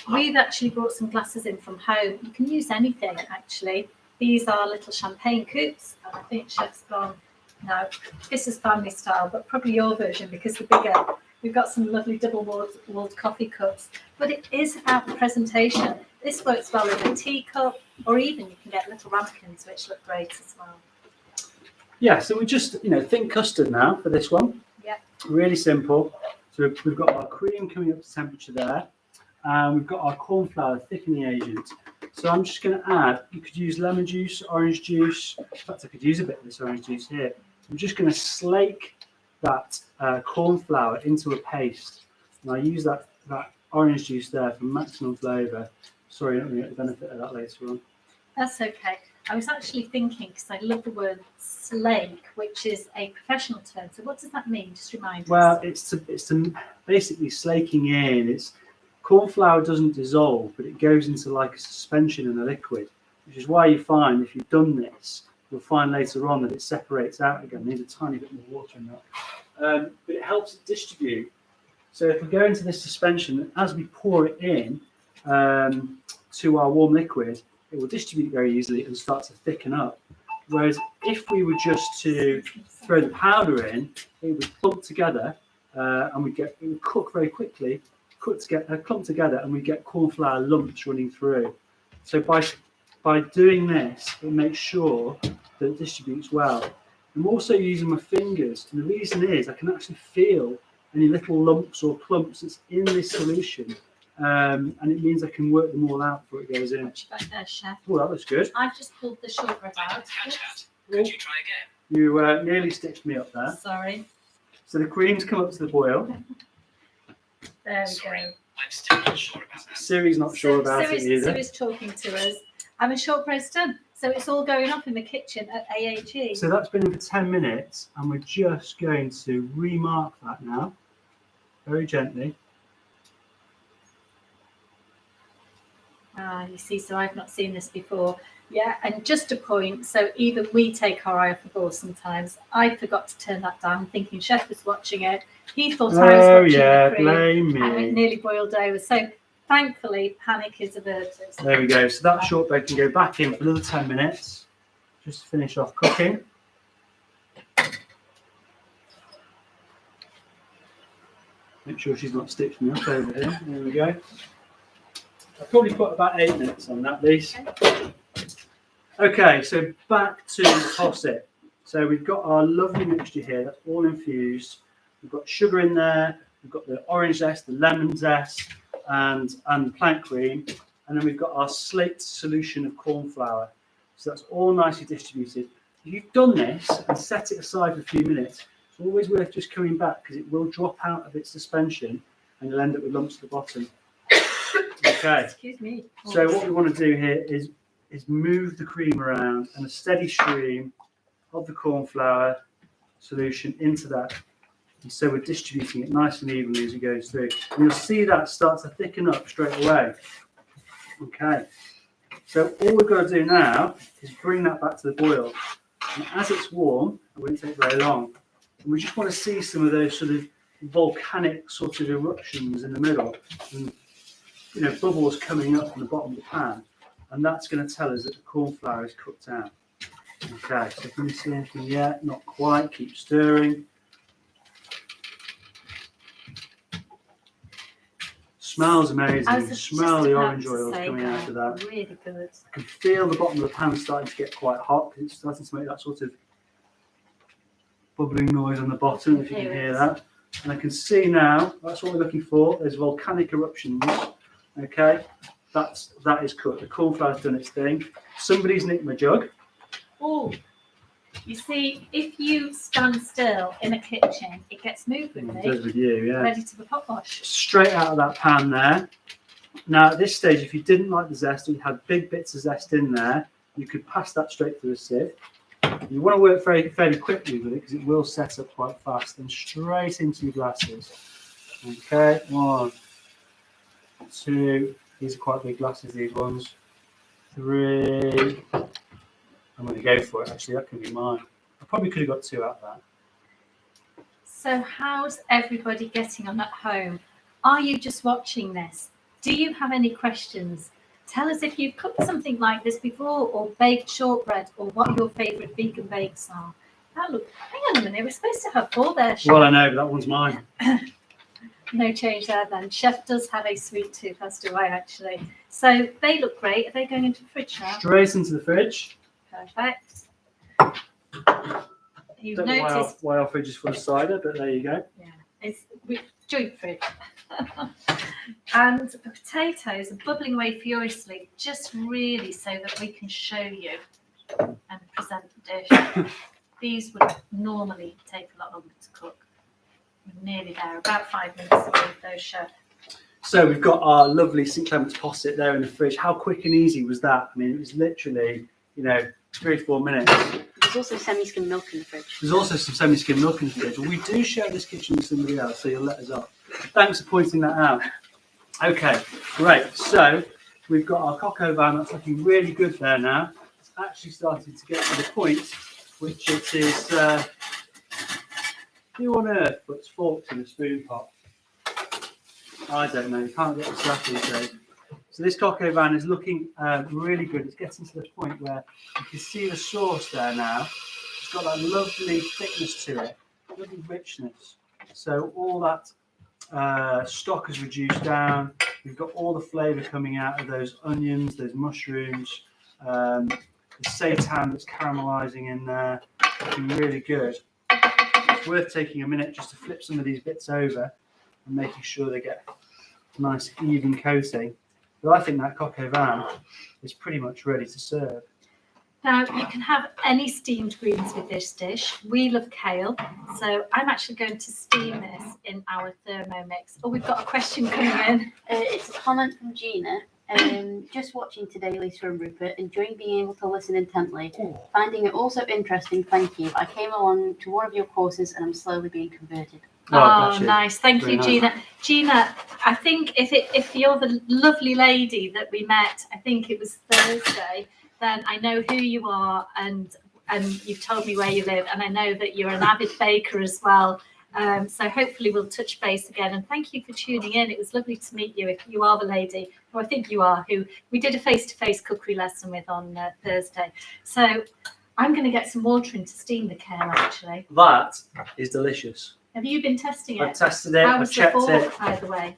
We've actually brought some glasses in from home. You can use anything, actually. These are little champagne coupes, and I think Chef's gone, no, this is family style, but probably your version because the bigger. We've got some lovely double-walled coffee cups, but it is about the presentation. This works well in a teacup, or even you can get little ramekins, which look great as well. Yeah, so we just, think custard now for this one. Yeah. Really simple. So we've got our cream coming up to temperature there. And we've got our corn flour thickening agent. So I'm just going to add, you could use lemon juice, orange juice. In fact, I could use a bit of this orange juice here. I'm just going to slake that corn flour into a paste. And I use that orange juice there for maximum flavour. Sorry, I don't really get the benefit of that later on. That's okay. I was actually thinking, because I love the word slake, which is a professional term. So what does that mean? Just remind us. Well, it's to basically slaking in. Corn flour doesn't dissolve, but it goes into like a suspension in a liquid, which is why you find if you've done this, you'll find later on that it separates out again. There's a tiny bit more water in that. But it helps it distribute. So if we go into this suspension, as we pour it in to our warm liquid, it will distribute very easily and start to thicken up. Whereas if we were just to throw the powder in, it would clump together and it would cook very quickly. Clump together, and we get corn flour lumps running through. So by doing this, it makes sure that it distributes well. I'm also using my fingers, and the reason is I can actually feel any little lumps or clumps that's in this solution, and it means I can work them all out before it goes in. Watch back there, Chef. Oh, that looks good. I've just pulled the shortbread out. Could you try again? You nearly stitched me up there. Sorry. So the cream's come up to the boil. There we Sorry, go. I'm still not sure about that. Siri's not sure about it either. Siri's talking to us. And the shortbread's done. So it's all going up in the kitchen at AAG. So that's been in for 10 minutes, and we're just going to remark that now, very gently. You see, so I've not seen this before. Yeah, and just a point, so even we take our eye off the ball sometimes. I forgot to turn that down, thinking Chef was watching it. He thought I was watching the cream, blame and it me. nearly boiled over. So thankfully, panic is averted. There we go. So that shortbread can go back in for another 10 minutes, just to finish off cooking. Make sure she's not stitched me up over here. There we go. I'll probably put about 8 minutes on that, Lise. Okay, so back to the posset. So we've got our lovely mixture here. That's all infused. We've got sugar in there. We've got the orange zest, the lemon zest, and the plant cream. And then we've got our slaked solution of corn flour. So that's all nicely distributed. If you've done this and set it aside for a few minutes, it's always worth just coming back because it will drop out of its suspension and you'll end up with lumps at the bottom. Okay. Excuse me. So what we want to do here is move the cream around and a steady stream of the corn flour solution into that. And so we're distributing it nice and evenly as it goes through. And you'll see that starts to thicken up straight away. Okay. So all we've got to do now is bring that back to the boil. And as it's warm, it won't take very long. And we just want to see some of those sort of volcanic sort of eruptions in the middle. And, you know, bubbles coming up from the bottom of the pan. And that's going to tell us that the corn flour is cooked out. Okay, so can you see anything yet? Not quite. Keep stirring. Smells amazing. Smell the orange oil coming out of that. Really good. I can feel the bottom of the pan starting to get quite hot because it's starting to make that sort of bubbling noise on the bottom, if you can hear that. And I can see now, that's what we're looking for. There's volcanic eruptions. Okay, that is cooked. The corn flour's done its thing. Somebody's nicked my jug. Oh, you see, if you stand still in a kitchen, it gets moved with me. It does with you, yeah. Ready to be pot wash. Straight out of that pan there. Now at this stage, if you didn't like the zest or you had big bits of zest in there, you could pass that straight through a sieve. You want to work fairly quickly with it because it will set up quite fast. And straight into your glasses. Okay, 1, 2. These are quite big glasses, these ones. 3. I'm going to go for it, actually. That can be mine. I probably could have got 2 out of that. So how's everybody getting on at home? Are you just watching this? Do you have any questions? Tell us if you've cooked something like this before or baked shortbread or what your favourite vegan bakes are. Hang on a minute, we're supposed to have 4 there, Chef. Well, I know, but that one's mine. No change there then. Chef does have a sweet tooth, as do I actually. So they look great. Are they going into the fridge now? Straight into the fridge. Perfect. You Don't know notice why our fridge is full of cider, but there you go. Yeah, it's joint fridge. And the potatoes are bubbling away furiously, just really so that we can show you and present the dish. These would normally take a lot longer to cook. We're nearly there, about 5 minutes away with those, Chef. So we've got our lovely St Clements Posset there in the fridge. How quick and easy was that? I mean, it was literally, 3-4 minutes. There's also semi-skim milk in the fridge. There's also some semi-skim milk in the fridge. Well, we do share this kitchen with somebody else, so you'll let us off. Thanks for pointing that out. Okay, great. So we've got our cocoa van that's looking really good there now. It's actually starting to get to the point which it is. Who on earth puts forks in a spoon pot? I don't know. You can't get the stuff these days. So this cocoa van is looking really good. It's getting to the point where you can see the sauce there now. It's got that lovely thickness to it, lovely richness. So all that stock has reduced down. We've got all the flavour coming out of those onions, those mushrooms, the seitan that's caramelising in there. Looking really good. It's worth taking a minute just to flip some of these bits over and making sure they get a nice even coating. But I think that coq au vin is pretty much ready to serve. Now, you can have any steamed greens with this dish. We love kale, so I'm actually going to steam this in our Thermomix. Oh, we've got a question coming in. It's a comment from Gina. Just watching today, Lisa and Rupert, enjoying being able to listen intently, finding it also interesting, thank you. I came along to one of your courses and I'm slowly being converted. Oh, bless you. nice. Thank Very you, nice. Gina. Gina, I think if you're the lovely lady that we met, I think it was Thursday, then I know who you are, and you've told me where you live, and I know that you're an avid baker as well. So hopefully we'll touch base again. And thank you for tuning in. It was lovely to meet you. If you are the lady, who I think you are, who we did a face-to-face cookery lesson with on Thursday. So I'm going to get some water in to steam the kale, actually. That is delicious. Have you been testing it? I've tested it. How I've was the checked fork, it. by the way?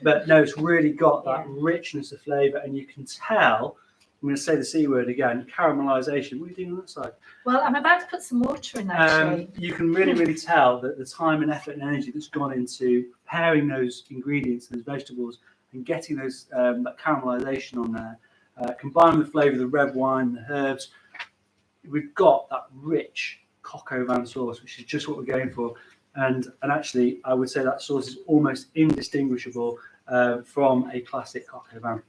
But no, it's really got that Yeah. richness of flavour, and you can tell. I'm going to say the C word again, caramelisation. What are you doing on that side? Well, I'm about to put some water in, actually. You can really tell that the time and effort and energy that's gone into preparing those ingredients, those vegetables, and getting those that caramelisation on there, combined with the flavour of the red wine, the herbs, we've got that rich coq au vin sauce, which is just what we're going for. And actually, I would say that sauce is almost indistinguishable from a classic coq au vin.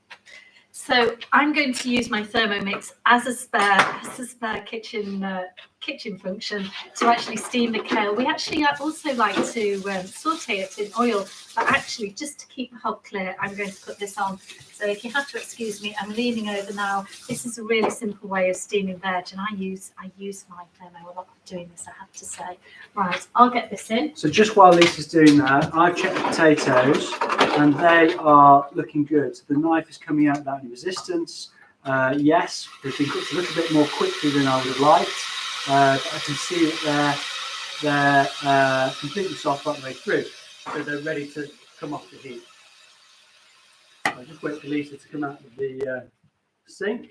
So I'm going to use my Thermomix as a spare kitchen function to actually steam the kale. We actually also like to saute it in oil, but actually just to keep the hob clear, I'm going to put this on. So if you have to excuse me, I'm leaning over now. This is a really simple way of steaming veg, and I use my thermo a lot doing this, I have to say. Right, I'll get this in. So just while Lisa's doing that, I've checked the potatoes, and they are looking good. So the knife is coming out without any resistance. Yes, they've been cooked a little bit more quickly than I would have liked. But I can see that they're completely soft right the way through, so they're ready to come off the heat. I'll just wait for Lisa to come out of the sink.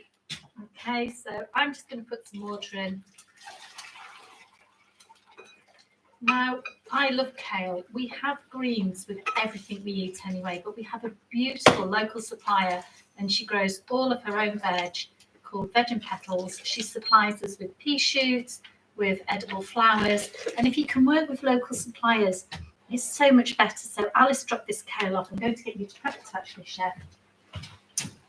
Okay, so I'm just going to put some water in. Now, I love kale. We have greens with everything we eat anyway, but we have a beautiful local supplier, and she grows all of her own veg called Veg and Petals. She supplies us with pea shoots, with edible flowers, and if you can work with local suppliers, it's so much better. So Alice dropped this kale off. I'm going to get you to prep it, actually, Chef.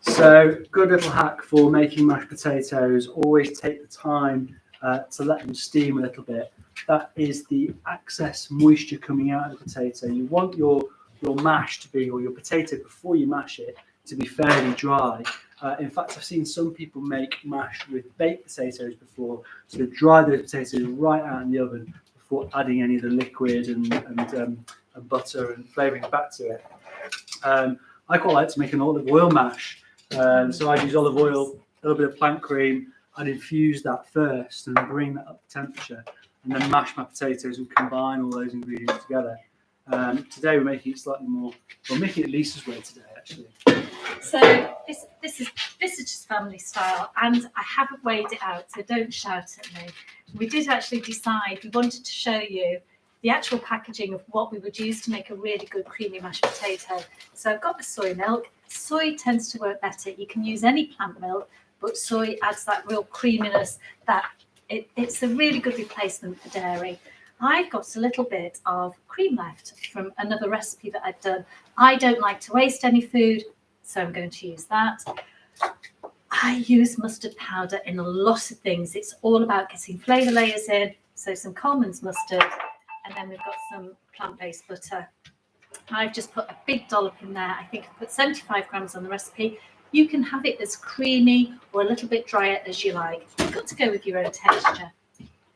So, good little hack for making mashed potatoes. Always take the time to let them steam a little bit. That is the excess moisture coming out of the potato. You want your mash to be, or your potato before you mash it, to be fairly dry. In fact, I've seen some people make mash with baked potatoes before, so dry those potatoes right out in the oven before adding any of the liquid and butter and flavouring back to it. I quite like to make an olive oil mash. So I'd use olive oil, a little bit of plant cream. I'd infuse that first and bring that up to temperature, and then mash my potatoes and combine all those ingredients together. Today we're making it slightly more. We're making it Lisa's way today, actually. So this is just family style, and I haven't weighed it out, so don't shout at me. We did actually decide we wanted to show you the actual packaging of what we would use to make a really good creamy mashed potato. So I've got the soy milk. Soy tends to work better. You can use any plant milk, but soy adds that real creaminess that it's a really good replacement for dairy. I've got a little bit of cream left from another recipe that I've done. I don't like to waste any food, so I'm going to use that. I use mustard powder in a lot of things. It's all about getting flavour layers in. So some Coleman's mustard, and then we've got some plant-based butter. I've just put a big dollop in there. I think I put 75 grams on the recipe. You can have it as creamy or a little bit drier as you like. You've got to go with your own texture.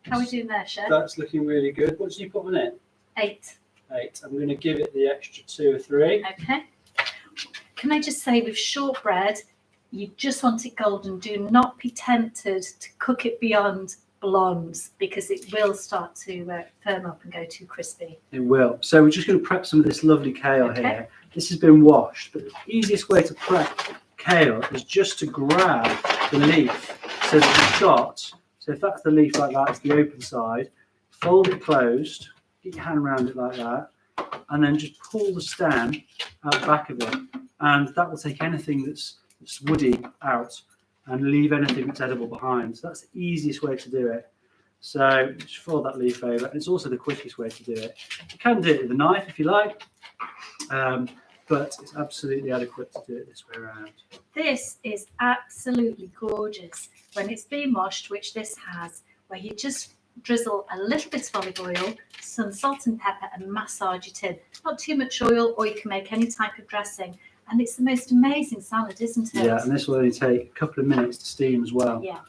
How are we doing there, Chef? That's looking really good. What did you put on it? 8. 8. I'm going to give it the extra 2 or 3. Okay. Can I just say, with shortbread, you just want it golden. Do not be tempted to cook it beyond blonde, because it will start to firm up and go too crispy. It will. So we're just going to prep some of this lovely kale Okay. here. This has been washed, but the easiest way to prep kale is just to grab the leaf so that you've got, so if that's the leaf like that, it's the open side, fold it closed, get your hand around it like that, and then just pull the stem out the back of it, and that will take anything that's woody out and leave anything that's edible behind. So that's the easiest way to do it. So just fold that leaf over. It's also the quickest way to do it. You can do it with a knife if you like, but it's absolutely adequate to do it this way around. This is absolutely gorgeous when it's been washed, which this has, where you just drizzle a little bit of olive oil, some salt and pepper, and massage it in. Not too much oil, or you can make any type of dressing. And it's the most amazing salad, isn't it? Yeah, and this will only take a couple of minutes to steam as well. Yeah.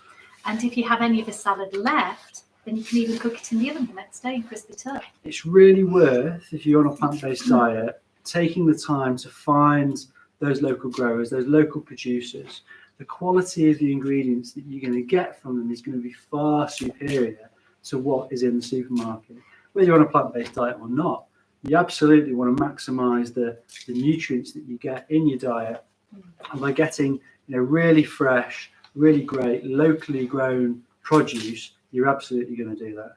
And if you have any of the salad left, then you can even cook it in the oven the next day and crisp it up. It's really worth, if you're on a plant-based diet, taking the time to find those local growers, those local producers. The quality of the ingredients that you're going to get from them is going to be far superior to what is in the supermarket. Whether you're on a plant-based diet or not, you absolutely want to maximise the nutrients that you get in your diet. And by getting really fresh, really great, locally grown produce, you're absolutely going to do that.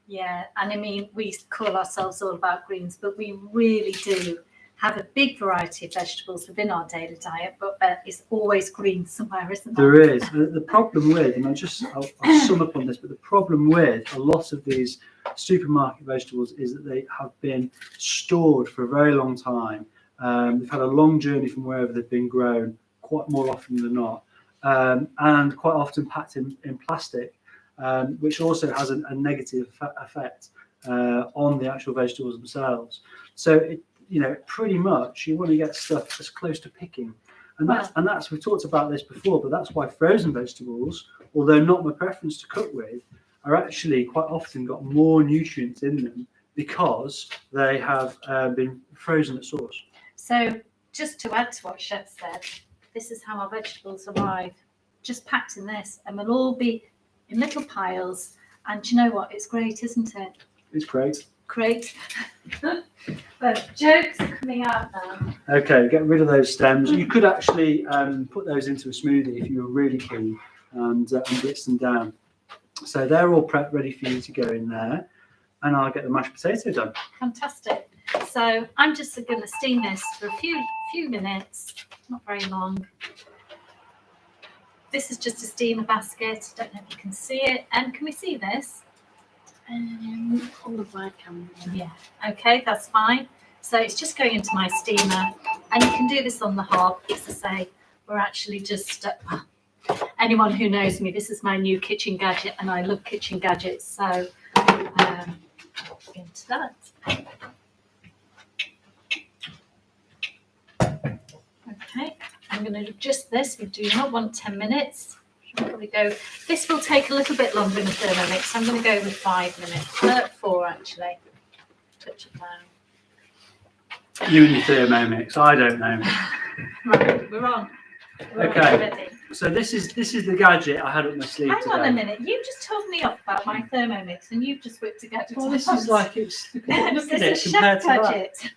Yeah, and I mean, we call ourselves all about greens, but we really do have a big variety of vegetables within our daily diet, but it's always green somewhere, isn't there? There is. The problem with, and I'll sum up on this, but the problem with a lot of these supermarket vegetables is that they have been stored for a very long time. They've had a long journey from wherever they've been grown, quite more often than not, and quite often packed in plastic, which also has a negative effect on the actual vegetables themselves. So pretty much you want to get stuff as close to picking, and that's we've talked about this before, but that's why frozen vegetables, although not my preference to cook with, are actually quite often got more nutrients in them because they have been frozen at source. So just to add to what Chef said, this is how our vegetables arrive, just packed in this, and we'll all be in little piles. And do you know what? It's great, isn't it? It's great. Great. But jokes are coming out now. Okay, get rid of those stems. You could actually put those into a smoothie if you were really keen, and blitz them down. So they're all prepped, ready for you to go in there, and I'll get the mashed potato done. Fantastic. So I'm just going to steam this for a few minutes, not very long. This is just a steamer basket. Don't know if you can see it. And can we see this? On the wide camera. Yeah. Okay, that's fine. So it's just going into my steamer, and you can do this on the hob. As I say, we're actually just anyone who knows me, this is my new kitchen gadget, and I love kitchen gadgets. So into that. Okay, I'm going to adjust this. We do not want 10 minutes. Should probably go. This will take a little bit longer in the Thermomix. So I'm going to go with 5 minutes. 4 actually. Touch it down. You and your Thermomix, I don't know. Right, we're on. Okay. Ready. So this is the gadget I had up my sleeve Hang today. on a minute. You just told me off about my Thermomix, and you've just whipped a gadget. Well, this is like it's look at This it is a compared chef to that. gadget.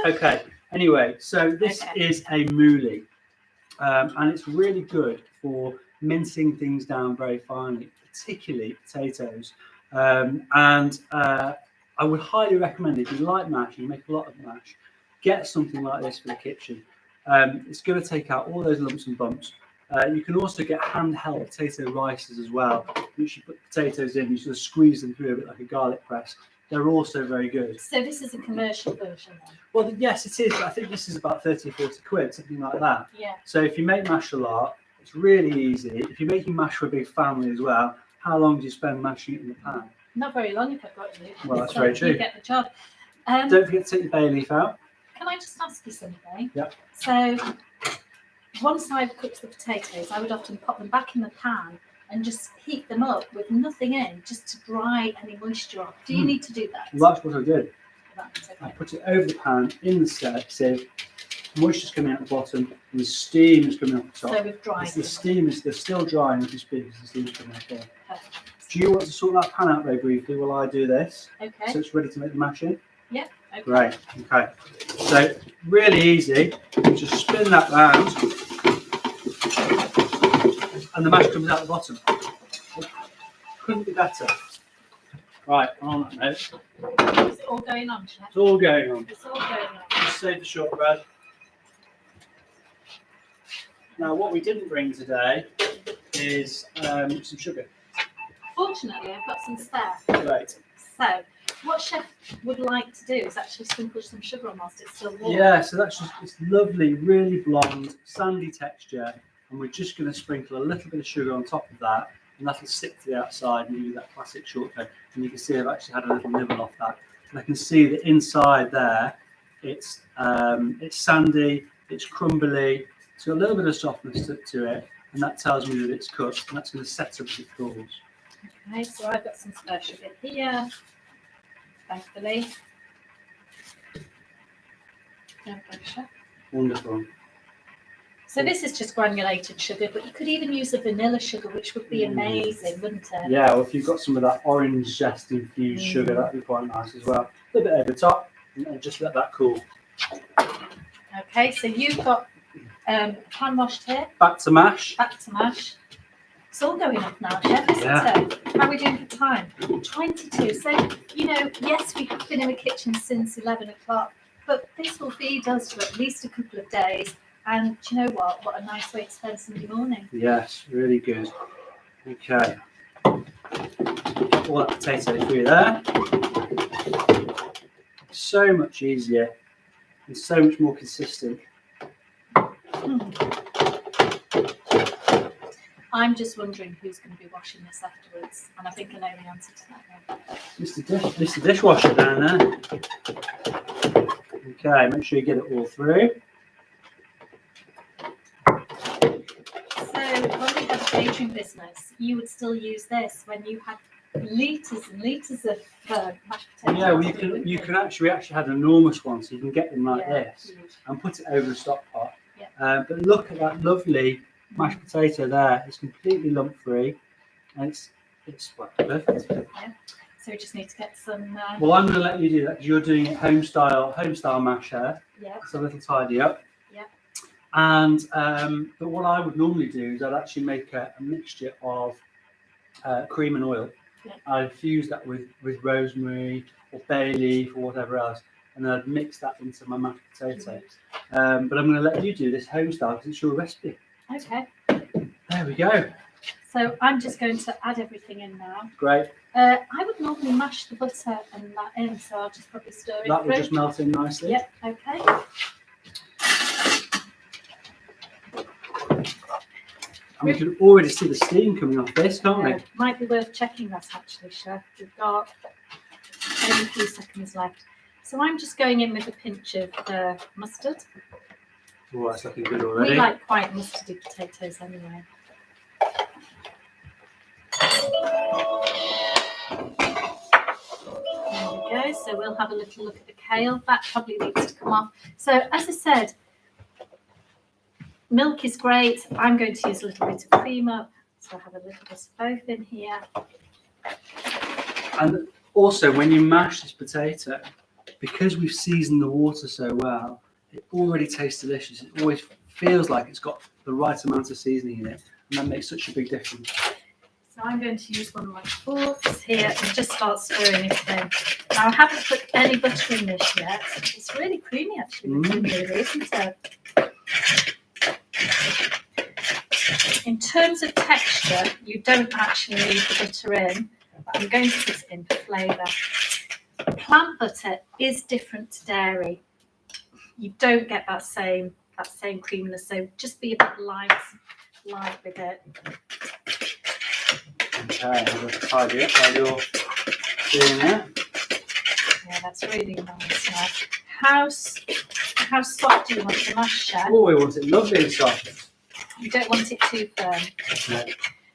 Okay. Anyway, so this Okay. is a mouli, and it's really good for mincing things down very finely, particularly potatoes. I would highly recommend, if you like mash and you make a lot of mash, get something like this for the kitchen. It's going to take out all those lumps and bumps. You can also get handheld potato rices as well, which you put potatoes in, you sort of squeeze them through a bit like a garlic press. They're also very good. So this is a commercial version then? Well, yes, it is. But I think this is about 30 or 40 quid, something like that. Yeah. So if you make mash a lot, it's really easy. If you're making mash for a big family as well, how long do you spend mashing it in the pan? Not very long if I've got to. Well, that's very true. You get the job. Don't forget to take the bay leaf out. Can I just ask you something? Yeah. So once I've cooked the potatoes, I would often pop them back in the pan and just heat them up with nothing in, just to dry any moisture off. Do you need to do that? Well, that's what I did. That's I okay. put it over the pan in the sieve. Moisture's coming out the bottom, and the steam is coming off the So top. we've dried The them. steam is they're still drying as you speak. The steam's coming off there. Perfect. Do you want to sort that pan out very briefly while I do this? Okay. So it's ready to make the mash in? Yeah. Okay. Great. Okay. So really easy. You just spin that round, and the mash comes out the bottom. Couldn't be better. Right. On that note, Is it all going on, Chef? it's all going on. It's all going on. Just save the shortbread. Now, what we didn't bring today is some sugar. Fortunately, I've got some spare. Great. So what Chef would like to do is actually sprinkle some sugar on whilst it's still warm. Yeah, so that's just this lovely, really blonde, sandy texture, and we're just going to sprinkle a little bit of sugar on top of that. and that'll stick to the outside and give you that classic shortcake. And you can see I've actually had a little nibble off that. And I can see the inside there, it's sandy, it's crumbly, it's got a little bit of softness to it, and that tells me that it's cooked, and that's going to set up as it cools. Okay, so I've got some spare sugar here, thankfully. No pressure. Wonderful. So this is just granulated sugar, but you could even use a vanilla sugar, which would be amazing, wouldn't it? Yeah, well, if you've got some of that orange zest infused sugar, that'd be quite nice as well. A little bit over the top, and just let that cool. Okay, so you've got pan washed here, Back to mash. back to mash. It's all going off now, Chef, isn't it? How are we doing for time? 22. So, you know, yes, we have been in the kitchen since 11 o'clock, but this will feed us for at least a couple of days. And do you know what? What a nice way to spend Sunday morning. Yes, really good. Okay. All that potato for you there. So much easier and so much more consistent. I'm just wondering who's going to be washing this afterwards, and I think I know the answer to that one. Mr. Dishwasher down there. Okay, make sure you get it all through. So when we had a catering business, you would still use this when you had litres and litres of mashed potatoes. Yeah, well, you can actually, we actually had an enormous one, so you can get them like this huge. and put it over the stock pot. Yeah. But look at that lovely mashed potato there. It's completely lump free, and it's well, perfect. So we just need to get some. Well, I'm going to let you do that because you're doing it home style mash here. Yeah. It's a little tidy up. Yeah. And but what I would normally do is I'd actually make a mixture of cream and oil. Yeah. I'd infuse that with rosemary or bay leaf or whatever else, and then I'd mix that into my mashed potato. But I'm going to let you do this home style because it's your recipe. Okay. There we go. So I'm just going to add everything in now. Great. I would normally mash the butter and that in, so I'll just probably stir it. That will just melt in nicely. Yep. Okay. And we can already see the steam coming off this, can't we? Might be worth checking that actually, Chef. We've got only a few seconds left. So I'm just going in with a pinch of mustard. Oh, that's looking good already. We like quite mustardy potatoes anyway. There we go. So we'll have a little look at the kale. That probably needs to come off. So as I said, milk is great. I'm going to use a little bit of cream up. So I have a little bit of both in here. And also, when you mash this potato, because we've seasoned the water so well, it already tastes delicious. It always feels like it's got the right amount of seasoning in it, and that makes such a big difference. So I'm going to use one of my forks here and just start stirring it in. Now I haven't put any butter in this yet. It's really creamy actually, really, isn't it? In terms of texture, you don't actually need the butter in, but I'm going to put it in for flavour. Plant butter is different to dairy. You don't get that same creaminess, so just be a bit light with it. Okay, I'm going to tidy up while you're doing that. Yeah, that's really nice now. How soft do you want the mash, Chef? Oh, we want it lovely and soft. You don't want it too firm. No.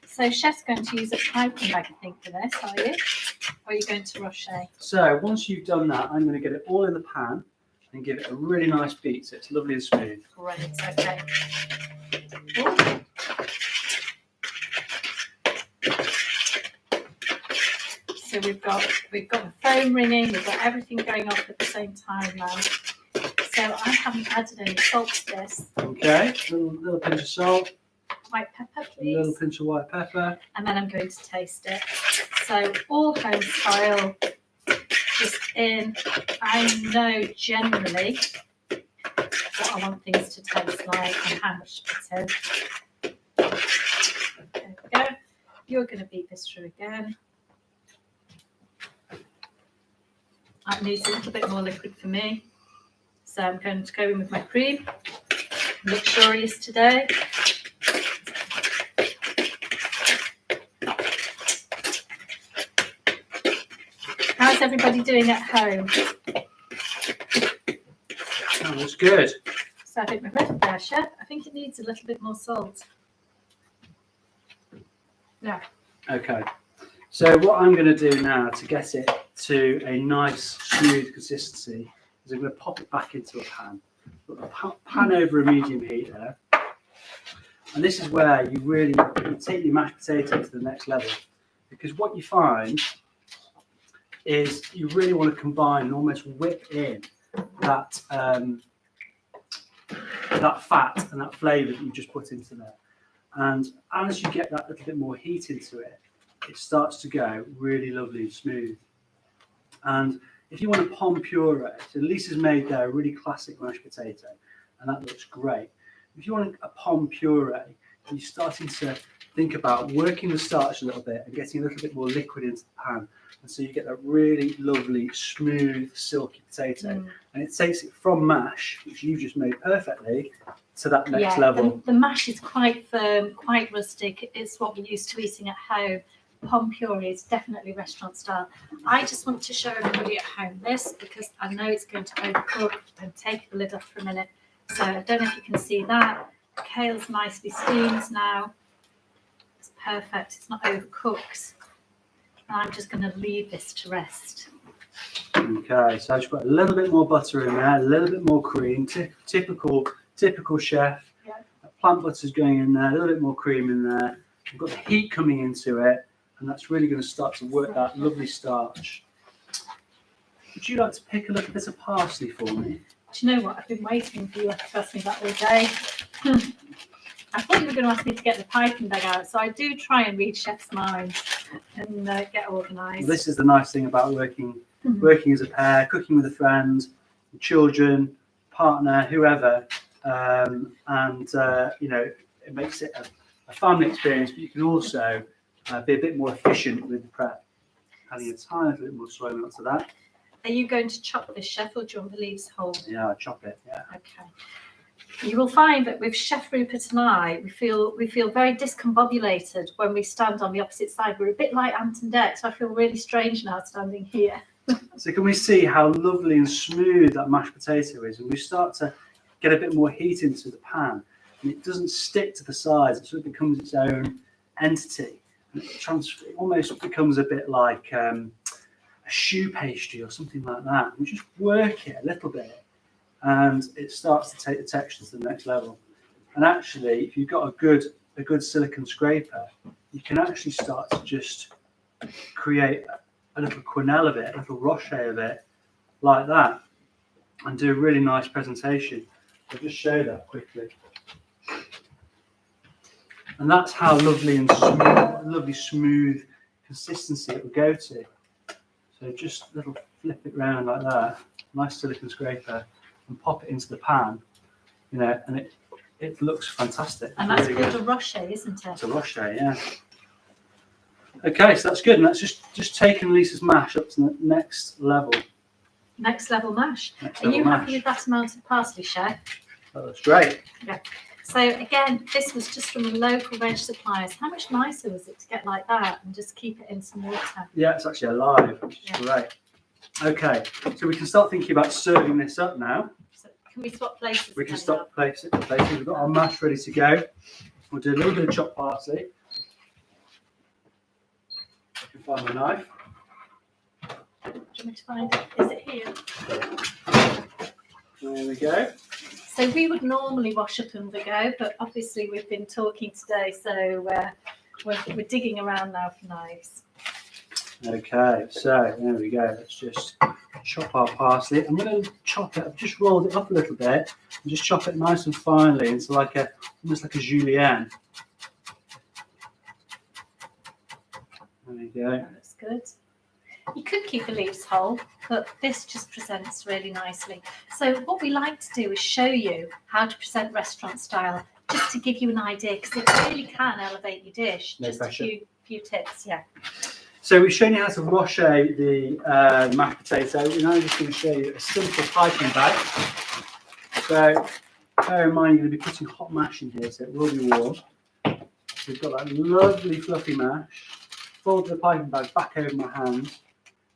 So Chef's going to use a piping bag, I think, for this, are you? Or are you going to rocher? So once you've done that, I'm going to get it all in the pan and give it a really nice beat so it's lovely and smooth. Great, okay. Ooh. So we've got the foam ringing, we've got everything going off at the same time now. So I haven't added any salt to this. Okay, little pinch of salt, White pepper, a please. little pinch of white pepper. And then I'm going to taste it. So all home style, just in. I know generally what I want things to taste like and how much to put in. There we go. You're going to beat this through again. That needs a little bit more liquid for me. So I'm going to go in with my cream. Luxurious today. How's everybody doing at home? That looks good. So I think we're ready there, Chef. I think it needs a little bit more salt. Yeah. Okay. So what I'm going to do now to get it to a nice smooth consistency is I'm going to pop it back into a pan. Put the pan over a medium heat there. And this is where you really take your mashed potato to the next level. Because what you find is you really want to combine and almost whip in that that fat and that flavour that you just put into there. And as you get that little bit more heat into it, it starts to go really lovely and smooth. And if you want a pomme puree, so Lisa's made there a really classic mashed potato, and that looks great. If you want a pomme puree, you're starting to think about working the starch a little bit and getting a little bit more liquid into the pan. And so you get that really lovely, smooth, silky potato. And it takes it from mash, which you've just made perfectly, to that next level. The mash is quite firm, quite rustic. It's what we're used to eating at home. Pomme puree is definitely restaurant style. I just want to show everybody at home this because I know it's going to overcook. And take the lid off for a minute. So I don't know if you can see that. Kale's nicely steamed now. It's perfect. It's not overcooked. And I'm just going to leave this to rest. Okay, so I've just got a little bit more butter in there, a little bit more cream. Typical chef. Yeah. Plant butter's going in there, a little bit more cream in there. We've got the heat coming into it, and that's really going to start to work that lovely starch. Would you like to pick a little bit of parsley for me? Do you know what? I've been waiting for you to ask me that all day. I thought you were going to ask me to get the piping bag out, so I do try and read chef's minds and get organised. Well, this is the nice thing about working as a pair, cooking with a friend, children, partner, whoever, you know, it makes it a family experience, but you can also be a bit more efficient with the prep. Adding a tiny bit more soy milk to that. Are you going to chop this, chef, or do you want the leaves whole? Yeah, I'll chop it. Yeah. Okay. You will find that with Chef Rupert and I, we feel very discombobulated when we stand on the opposite side. We're a bit like Ant and Dec, so I feel really strange now standing here. So can we see how lovely and smooth that mashed potato is? And we start to get a bit more heat into the pan, and it doesn't stick to the sides. It sort of becomes its own entity. And it almost becomes a bit like a choux pastry or something like that. We just work it a little bit, and it starts to take the texture to the next level. And actually, if you've got a good silicone scraper, you can actually start to just create a little quenelle of it, a little rocher of it, like that, and do a really nice presentation. I'll just show that quickly. And that's how lovely smooth consistency it will go to. So just a little flip it round like that, nice silicone scraper, and pop it into the pan, you know, and it looks fantastic. And that's really called good. a rocher, isn't it? It's a rocher, yeah. Okay, so that's good, and that's just taken Lisa's mash up to the next level. Next level mash. Next Are level you mash. happy with that amount of parsley, chef? That looks great. Yeah. So again, this was just from local veg suppliers. How much nicer was it to get like that and just keep it in some water? Yeah, it's actually alive, which is great. Okay, so we can start thinking about serving this up now. So can we swap places? We can again start places. We've got our mash ready to go. We'll do a little bit of chopped parsley. I can find my knife. now? Do you want me to find it? Is it here? There we go. So we would normally wash up and go, but obviously we've been talking today, so we're digging around now for knives. Okay, so there we go. Let's just chop our parsley. I'm going to chop it. I've just rolled it up a little bit and just chop it nice and finely into almost like a julienne. There we go. That looks good. You could keep the leaves whole, but this just presents really nicely. So what we like to do is show you how to present restaurant style, just to give you an idea, because it really can elevate your dish. No just pressure. a few tips, yeah. So we've shown you how to rocher the mashed potato. We're now just going to show you a simple piping bag. So bear in mind you're going to be putting hot mash in here, so it will be warm. So we've got that lovely fluffy mash. Fold the piping bag back over my hand.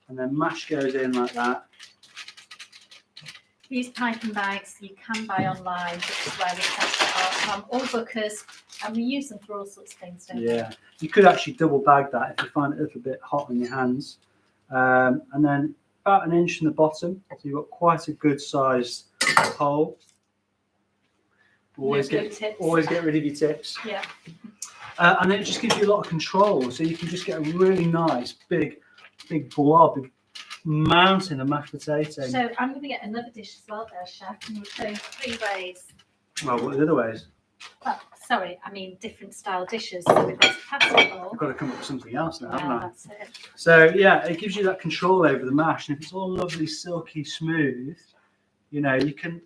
and then mash goes in like that. These piping bags you can buy online, which is where we test it out from, or Booker's, and we use them for all sorts of things, don't we? Yeah, you could actually double bag that if you find it a little bit hot on your hands. And then about 1 inch in the bottom, so you've got quite a good sized hole. Always No get tips. rid of your tips. Yeah. And then it just gives you a lot of control, so you can just get a really nice big blob, big mountain of mashed potato. So I'm going to get another dish as well there, Chef, and we'll show you 3 ways. Well, what are the other ways? Well, sorry, I mean different style dishes. So we've got a pasta bowl. I've got to come up with something else now, haven't Yeah, I? that's it. So yeah, it gives you that control over the mash, and if it's all lovely, silky, smooth, you know, you can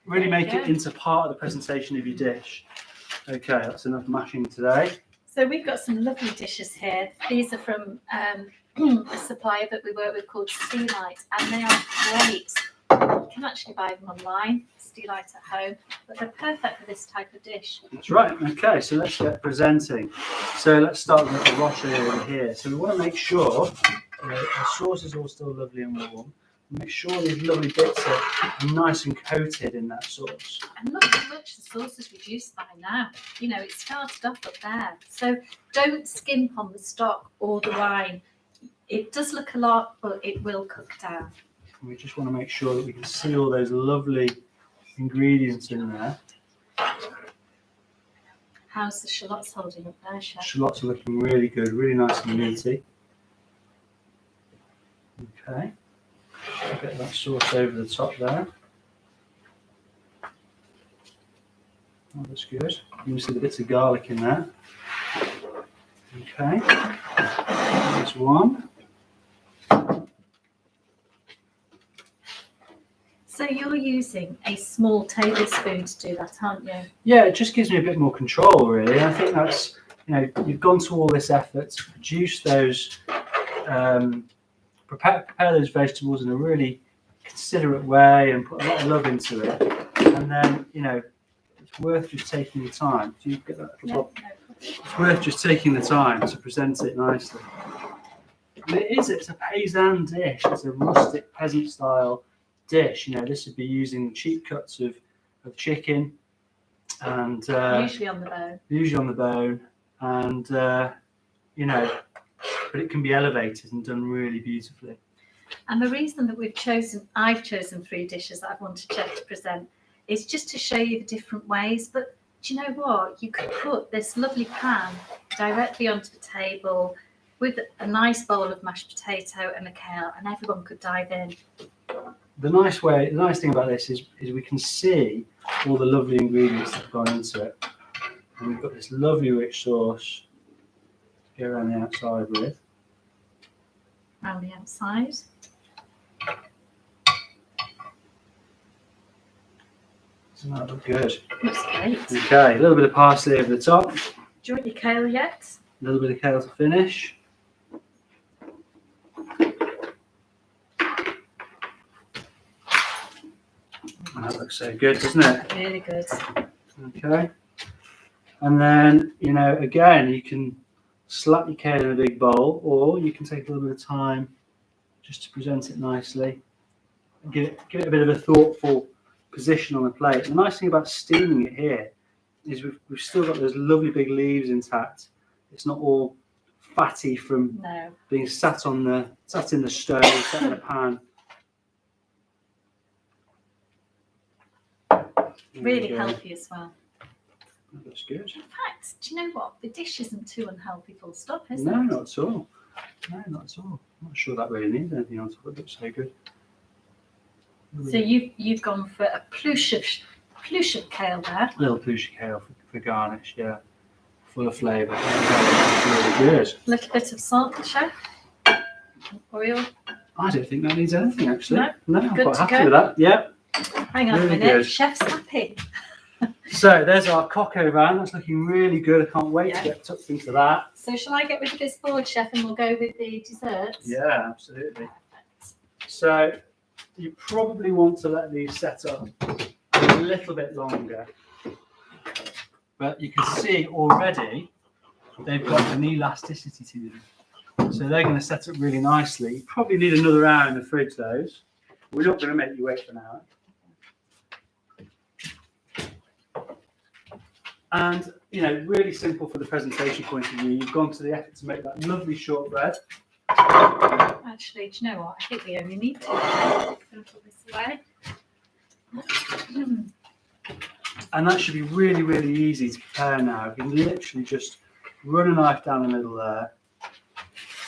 really There you make it go. into part of the presentation of your dish. Okay, that's enough mashing today. So we've got some lovely dishes here. These are from a supplier that we work with called Steelite, and they are great. You can actually buy them online, Steelite at home, but they're perfect for this type of dish. That's right. Okay, so let's get presenting. So let's start with the roche over here. So we want to make sure the sauce is all still lovely and warm. Make sure these lovely bits are nice and coated in that sauce. And look how much the sauce is reduced by now. You know, it started off up there. So don't skimp on the stock or the wine. It does look a lot, but it will cook down. And we just want to make sure that we can see all those lovely ingredients in there. How's the shallots holding up there, Chef? Shallots are looking really good, really nice and meaty. Okay. Get that sauce over the top there. Oh, that's good. You can see the bits of garlic in there. Okay. There's one. So you're using a small tablespoon to do that, aren't you? Yeah, it just gives me a bit more control, really. I think that's, you know, you've gone to all this effort to produce those, prepare those vegetables in a really considerate way and put a lot of love into it. And then, you know, it's worth just taking the time. Do you get that? No. It's worth just taking the time to present it nicely. And it's a paysan dish. It's a rustic peasant style dish. You know, this would be using cheap cuts of chicken and Usually on the bone. And you know, but it can be elevated and done really beautifully. And the reason that I've chosen 3 dishes that I've wanted Jeff to present is just to show you the different ways. But do you know what? You could put this lovely pan directly onto the table with a nice bowl of mashed potato and a kale, and everyone could dive in. The nice thing about this is we can see all the lovely ingredients that have gone into it. And we've got this lovely rich sauce to go around the outside with. Around the outside. Doesn't that look good? Looks great. Okay, a little bit of parsley over the top, Do you want your kale yet? a little bit of kale to finish. That looks so good, doesn't it? Really good. Okay. And then, you know, again, you can slap your kale in a big bowl, or you can take a little bit of time just to present it nicely. And give it a bit of a thoughtful position on the plate. The nice thing about steaming it here is we've still got those lovely big leaves intact. It's not all fatty from being sat in the stove, sat in the pan. Really healthy as well. That looks good. In fact, do you know what? The dish isn't too unhealthy full stop, is No, it? not at all. No, not at all. I'm not sure that really needs anything on top. It looks so good. So you've gone for a plush of kale there. A little pushy kale for garnish, yeah. Full of flavour. Really good. A little bit of salt, Chef. Oil. I don't think that needs anything actually. No? I'm Good quite to happy go? with that. Yeah. Hang on Really a minute. good. Chef's happy. So there's our coco van. That's looking really good. I can't wait Yeah. to get tucked into that. So shall I get rid of this board, Chef, and we'll go with the desserts? Yeah, absolutely. So you probably want to let these set up a little bit longer. But you can see already they've got an elasticity to them. So they're going to set up really nicely. You probably need another hour in the fridge, those. We're not going to make you wait for an hour. And, you know, really simple for the presentation point of view. You've gone to the effort to make that lovely shortbread. Actually, do you know what? I think we only need to. I'm going to put this away. And that should be really, really easy to prepare now. You can literally just run a knife down the middle there.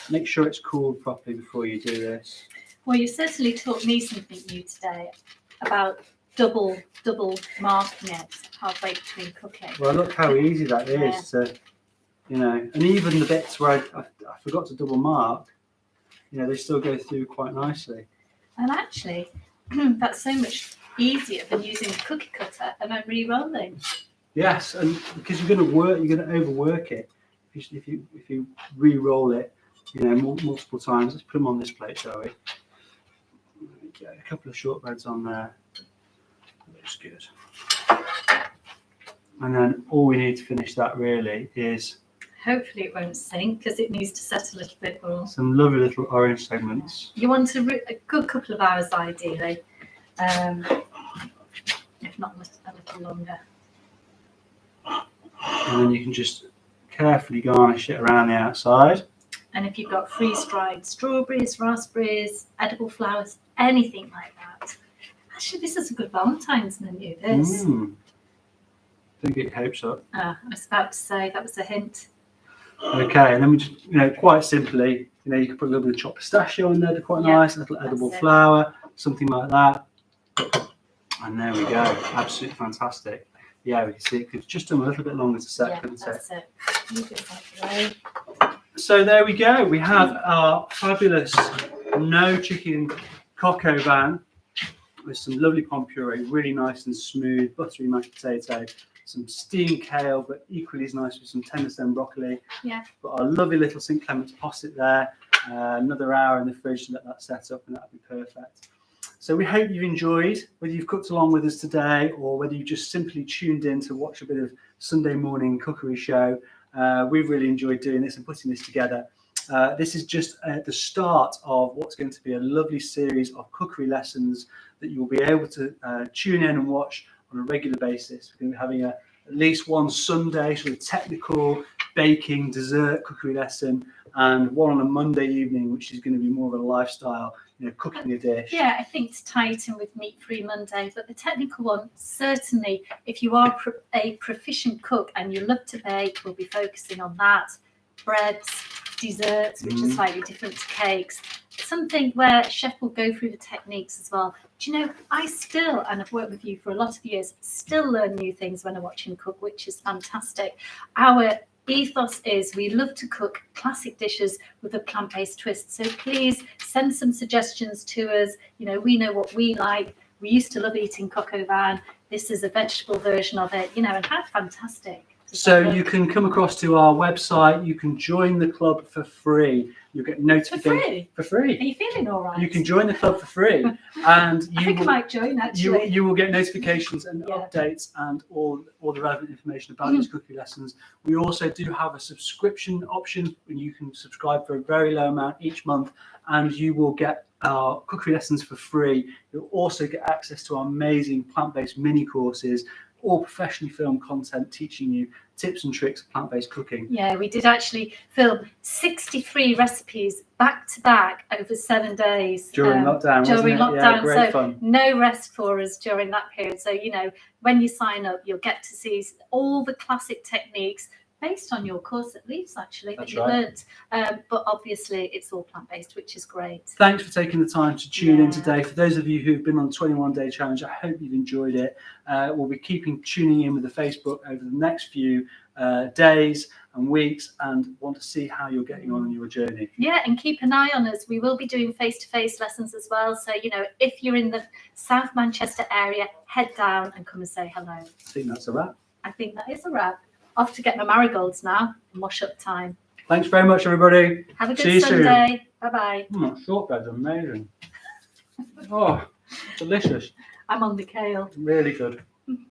Make sure it's cooled properly before you do this. Well, you certainly taught me something new today about double marking it halfway between cooking. Well, look how easy that is to, you know, and even the bits where I forgot to double mark, you know, they still go through quite nicely. And actually, that's so much easier than using a cookie cutter and then re-rolling. Yes, and because you're going to overwork it if you re-roll it, you know, multiple times. Let's put them on this plate, shall we? Get a couple of shortbreads on there. Looks good. And then all we need to finish that really is Hopefully it won't sink because it needs to set a little bit more. some lovely little orange segments. You want a good couple of hours ideally, if not a little longer. And then you can just carefully garnish it around the outside. And if you've got freeze-dried strawberries, raspberries, edible flowers, anything like that. Actually, this is a good Valentine's menu, this. Don't get your hopes up. I was about to say, that was a hint. Okay, and then we just, you know, quite simply, you know, you can put a little bit of chopped pistachio in there, they're quite nice, a little edible flour, something like that. And there we go, absolutely fantastic. Yeah, we can see it could just done a little bit longer to set, couldn't it? That's it. Move it out the way. So there we go, we have our fabulous No Chicken Coq au vin with some lovely pom puree, really nice and smooth, buttery mashed potato, some steamed kale, but equally as nice with some tender stem broccoli. Yeah. Got our lovely little St Clements Posset there. Another hour in the fridge to let that set up, and that'll be perfect. So we hope you've enjoyed, whether you've cooked along with us today or whether you just simply tuned in to watch a bit of Sunday morning cookery show. We've really enjoyed doing this and putting this together. This is just the start of what's going to be a lovely series of cookery lessons that you'll be able to tune in and watch on a regular basis. We're going to be having at least one Sunday sort of technical baking dessert cookery lesson, and one on a Monday evening, which is going to be more of a lifestyle, you know, cooking a dish. Yeah, I think to tie it in with Meat Free Monday, but the technical one, certainly, if you are a proficient cook and you love to bake, we'll be focusing on that. Breads, desserts, which are slightly different to cakes. Something where chef will go through the techniques as well. Do you know, I still, and I've worked with you for a lot of years, still learn new things when I watch him cook, which is fantastic. Our ethos is we love to cook classic dishes with a plant-based twist. So please send some suggestions to us. You know, we know what we like. We used to love eating coq au vin. This is a vegetable version of it, you know, and how fantastic. So you can come across to our website. You can join the club for free. You'll get notifications for free. Are you feeling all right? You can join the club for free, and I think I might join actually. You will get notifications and updates and all the relevant information about these cookery lessons. We also do have a subscription option, and you can subscribe for a very low amount each month, and you will get our cookery lessons for free. You'll also get access to our amazing plant-based mini courses, all professionally filmed content teaching you tips and tricks of plant-based cooking. Yeah, we did actually film 63 recipes back to back over 7 days. During lockdown, During wasn't it? lockdown, Yeah, great so fun. no rest for us during that period. So, you know, when you sign up, you'll get to see all the classic techniques based on your course at Leeds, actually, that you learnt. But obviously, it's all plant-based, which is great. Thanks for taking the time to tune in today. For those of you who've been on the 21-day challenge, I hope you've enjoyed it. We'll be tuning in with the Facebook over the next few days and weeks, and want to see how you're getting on your journey. Yeah, and keep an eye on us. We will be doing face-to-face lessons as well. So, you know, if you're in the South Manchester area, head down and come and say hello. I think that's a wrap. I think that is a wrap. Off to get my marigolds now and wash up time. Thanks very much, everybody. Have a See good you soon. Sunday. Bye-bye. Shortbread's amazing. Oh, delicious. I'm on the kale. Really good.